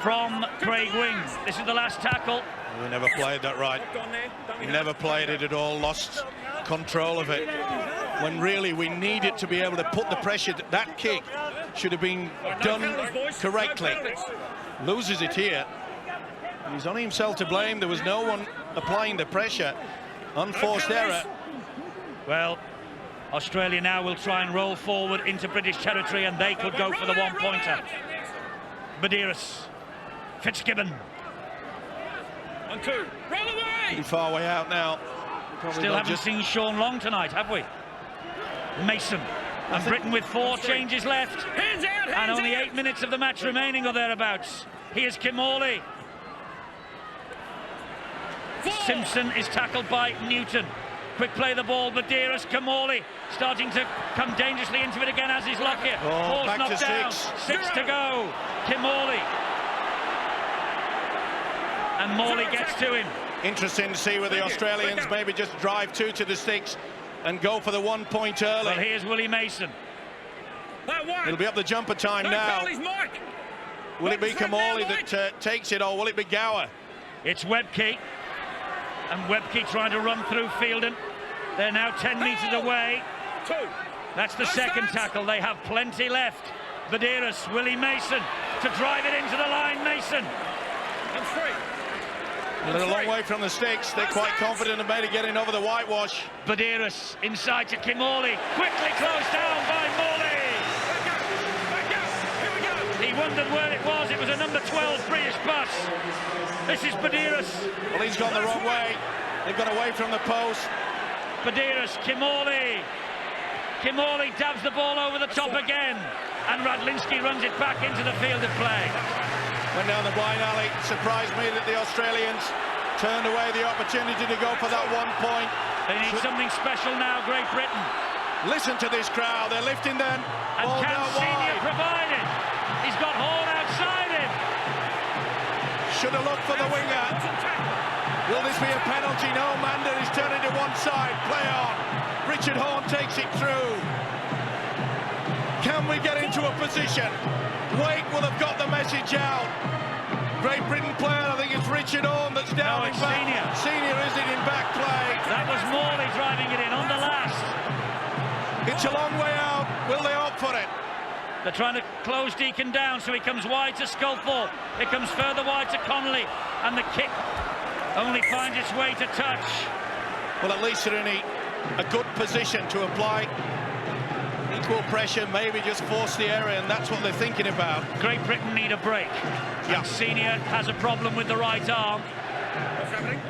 from Craig Wing. This is the last tackle. We never played that right. We never played it at all, lost control of it. When really we needed to be able to put the pressure. That kick should have been done correctly. Loses it here. He's only himself to blame. There was no one applying the pressure. Unforced error. Well, Australia now will try and roll forward into British territory, and they could go for the one-pointer. Medeiros. Fitzgibbon. 1-2. Roll away! Pretty far way out now. Still haven't seen Sean Long tonight, have we? Mason. And Britain with 4 changes left. Hands out, and only 8 minutes of the match remaining or thereabouts. Here's Kimorley. Simpson is tackled by Newton. Quick play the ball, Medeiros, Kimorley starting to come dangerously into it again, as is Lockyer. Ball's back knocked to down. 6 to go. Kimorley. And Morley gets to him. Interesting to see where the Australians maybe just drive 2 to the sticks and go for the 1 point early. Well, here's Willie Mason. It'll be up the jumper time now. Will it be Kimorley that takes it, or will it be Gower? It's Webke. And Webke trying to run through Fielden. They're now 10 metres away. That's the second tackle. They have plenty left. Medeiros, Willie Mason to drive it into the line. Mason. They're a long way from the sticks. They're quite confident of maybe getting over the whitewash. Medeiros inside to Kimorley. Quickly closed down by Morley. He wondered where it was. It was a number 12 British bus. This is Medeiros. Well, he's gone the wrong way. They've got away from the post. Medeiros, Kimorley. Kimorley dabs the ball over the top again. And Radlinski runs it back into the field of play. Went down the blind alley. Surprised me that the Australians turned away the opportunity to go for that 1 point. They need something special now, Great Britain. Listen to this crowd. They're lifting them. And can Senior provide it? He's got Horn outside him. Should have looked for the winger. Will this be a penalty? No, Manda is turning to one side. Play on. Richard Horne takes it through. Can we get into a position? Wake will have got the message out. Great Britain player, I think it's Richard Horne that's down in back. Senior is it in back play. That was Morley driving it in on the last. It's a long way out. Will they opt for it? They're trying to close Deacon down, so he comes wide to Sculthorpe. It comes further wide to Connolly, and the kick only finds its way to touch. Well, at least they're in a good position to apply equal pressure, maybe just force the area, and that's what they're thinking about. Great Britain need a break. Yeah. Senior has a problem with the right arm. What's happening?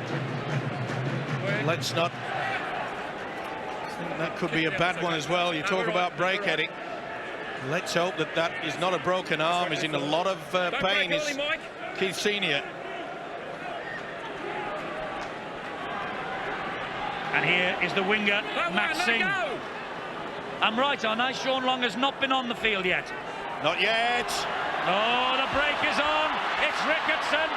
Let's not. I think that could be a bad one as well. You talk about break, Eddie. Let's hope that that is not a broken arm. He's in a lot of pain. Is Keith Senior. And here is the winger, Matt Singh. I'm right, aren't I? Sean Long has not been on the field yet. Not yet. Oh, the break is on. It's Ricketson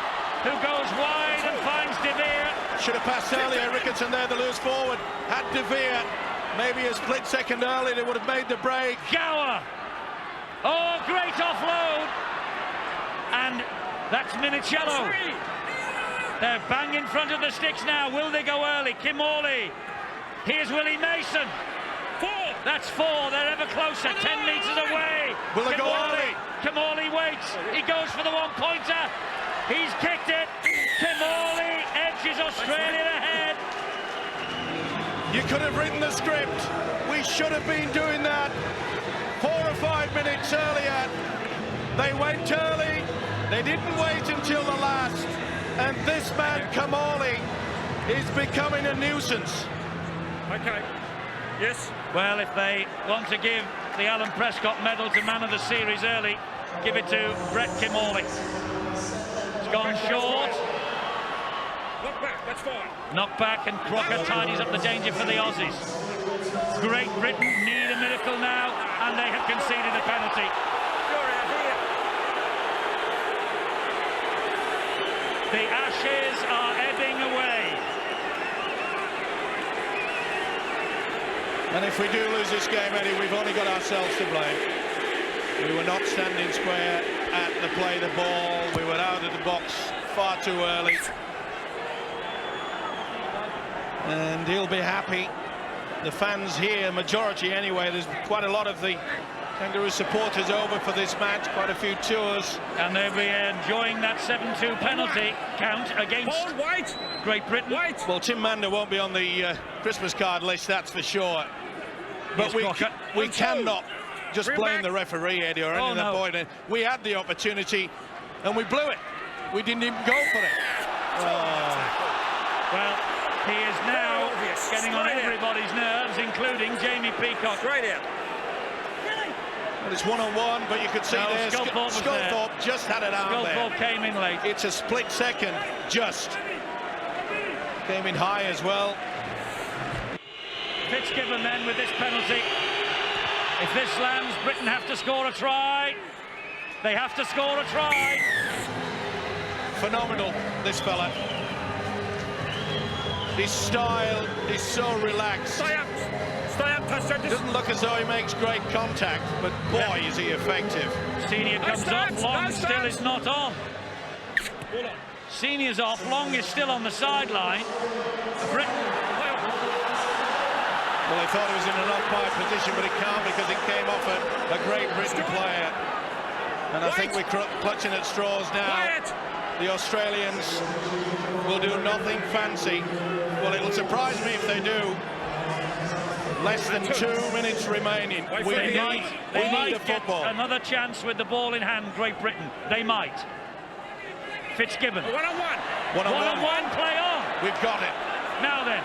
who goes wide and finds De Vere. Should have passed earlier. Ricketson there, the loose forward. Had De Vere maybe a split second earlier, they would have made the break. Gower. Oh, great offload. And that's Minicello. They're bang in front of the sticks now. Will they go early? Kim Morley. Here's Willie Mason. 4. That's 4. They're ever closer. 10 metres away. Will they go early? Kimorley waits. He goes for the one-pointer. He's kicked it. Kimorley edges Australia ahead. You could have written the script. We should have been doing that 4 or 5 minutes earlier. They went early. They didn't wait until the last. And this man, Kimorley, is becoming a nuisance. Okay. Yes. Well, if they want to give the Alan Prescott medal to man of the series early, give it to Brett Kimorley. It's gone short. Knock back, that's fine. Knock back, and Crocker tidies up the danger for the Aussies. Great Britain need a miracle now, and they have conceded a penalty. You're out here. The Ashes are ebbing away. And if we do lose this game, Eddie, we've only got ourselves to blame. We were not standing square at the play the ball. We were out of the box far too early. And he'll be happy. The fans here, majority anyway, there's quite a lot of the Kangaroo supporters over for this match, quite a few tours. And they'll be enjoying that 7-2 penalty count against Great Britain. Well, Tim Mander won't be on the Christmas card list, that's for sure. But we cannot just blame the referee, Eddie, or any of that point. We had the opportunity and we blew it. We didn't even go for it. Well, he is now getting on everybody's nerves, including Jamie Peacock. Straight out. Well, it's one-on-one, but you could see there, Sculthorpe just had it out there. Sculthorpe came in late. It's a split second, just. Came in high as well. Fitzgibbon then with this penalty. If this lands, Britain have to score a try. They have to score a try. Phenomenal, this fella. His style is so relaxed. Stay up, touch. Doesn't look as though he makes great contact, but boy, is he effective. Senior comes off, Long still is not on. Senior's off, Long is still on the sideline. Britain. Well, I thought he was in an umpire position, but he can't because it came off a Great Britain player. And I think we're clutching at straws now. The Australians will do nothing fancy. Well, it'll surprise me if they do. Less than 2 minutes remaining. We need a football. Get another chance with the ball in hand, Great Britain. They might. Fitzgibbon. One-on-one. One-on-one, play on. We've got it. Now then,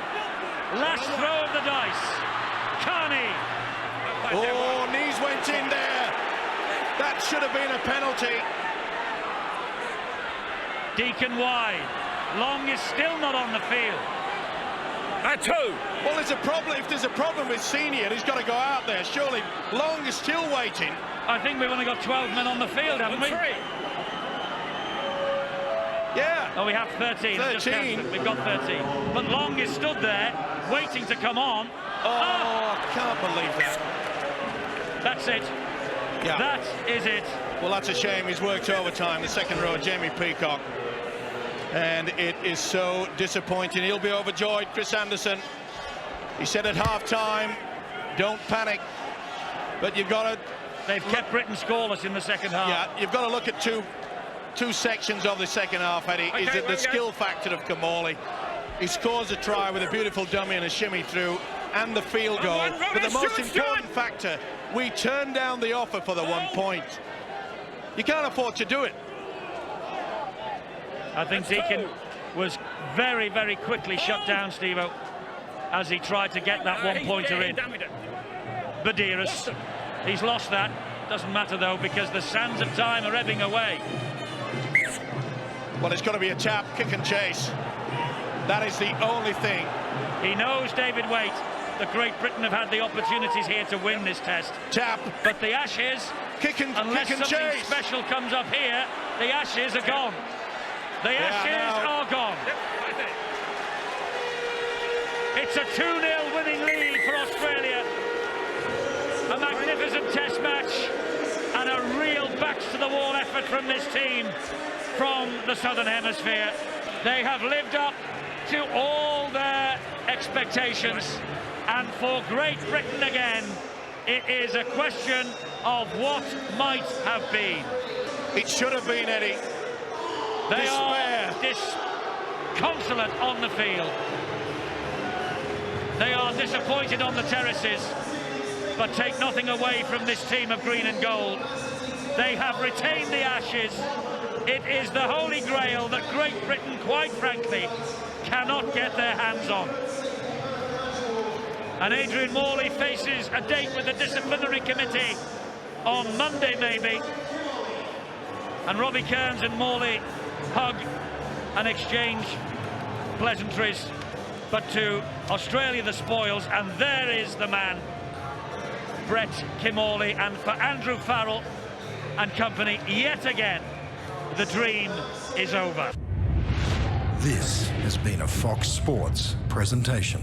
last throw of the dice. Carney. Oh, knees went in there. That should have been a penalty. Deacon wide. Long is still not on the field. At 2. Well, there's a problem. If there's a problem with Senior, he's got to go out there. Surely Long is still waiting. I think we've only got 12 men on the field, haven't we? 3. Yeah. Oh, we have 13. 13. We've got 13. But Long is stood there, waiting to come on. Oh, can't believe that. That's it. Yeah. That is it. Well, that's a shame. He's worked overtime, the second row, Jamie Peacock. And it is so disappointing. He'll be overjoyed, Chris Anderson. He said at half-time, don't panic. But you've got to... They've kept Britain scoreless in the second half. Yeah, you've got to look at two sections of the second half, Eddie. Okay, is it the skill factor of Kamali? He scores a try with a beautiful dummy and a shimmy through, and the field goal. But the most important factor, we turned down the offer for the 1 point. You can't afford to do it. I think Deacon was very, very quickly shut down, Steve-O, as he tried to get that one-pointer in. Badiris, he's lost that. Doesn't matter, though, because the sands of time are ebbing away. Well, it's got to be a tap, kick and chase. That is the only thing. He knows, David Waite, that Great Britain have had the opportunities here to win this test. Tap. But the Ashes, unless something chase. special comes up here, the Ashes are gone. The Ashes are gone. It's a 2-0 winning lead for Australia. A magnificent test match and a real backs-to-the-wall effort from this team from the Southern Hemisphere. They have lived up to all their expectations, and for Great Britain again, it is a question of what might have been. It should have been, Eddie. They are disconsolate on the field. They are disappointed on the terraces, but take nothing away from this team of green and gold. They have retained the Ashes. It is the holy grail that Great Britain, quite frankly, cannot get their hands on. And Adrian Morley faces a date with the disciplinary committee on Monday, maybe. And Robbie Kearns and Morley hug and exchange pleasantries. But to Australia, the spoils, and there is the man, Brett Kimmorley. And for Andrew Farrell and company, yet again, the dream is over. This has been a Fox Sports presentation.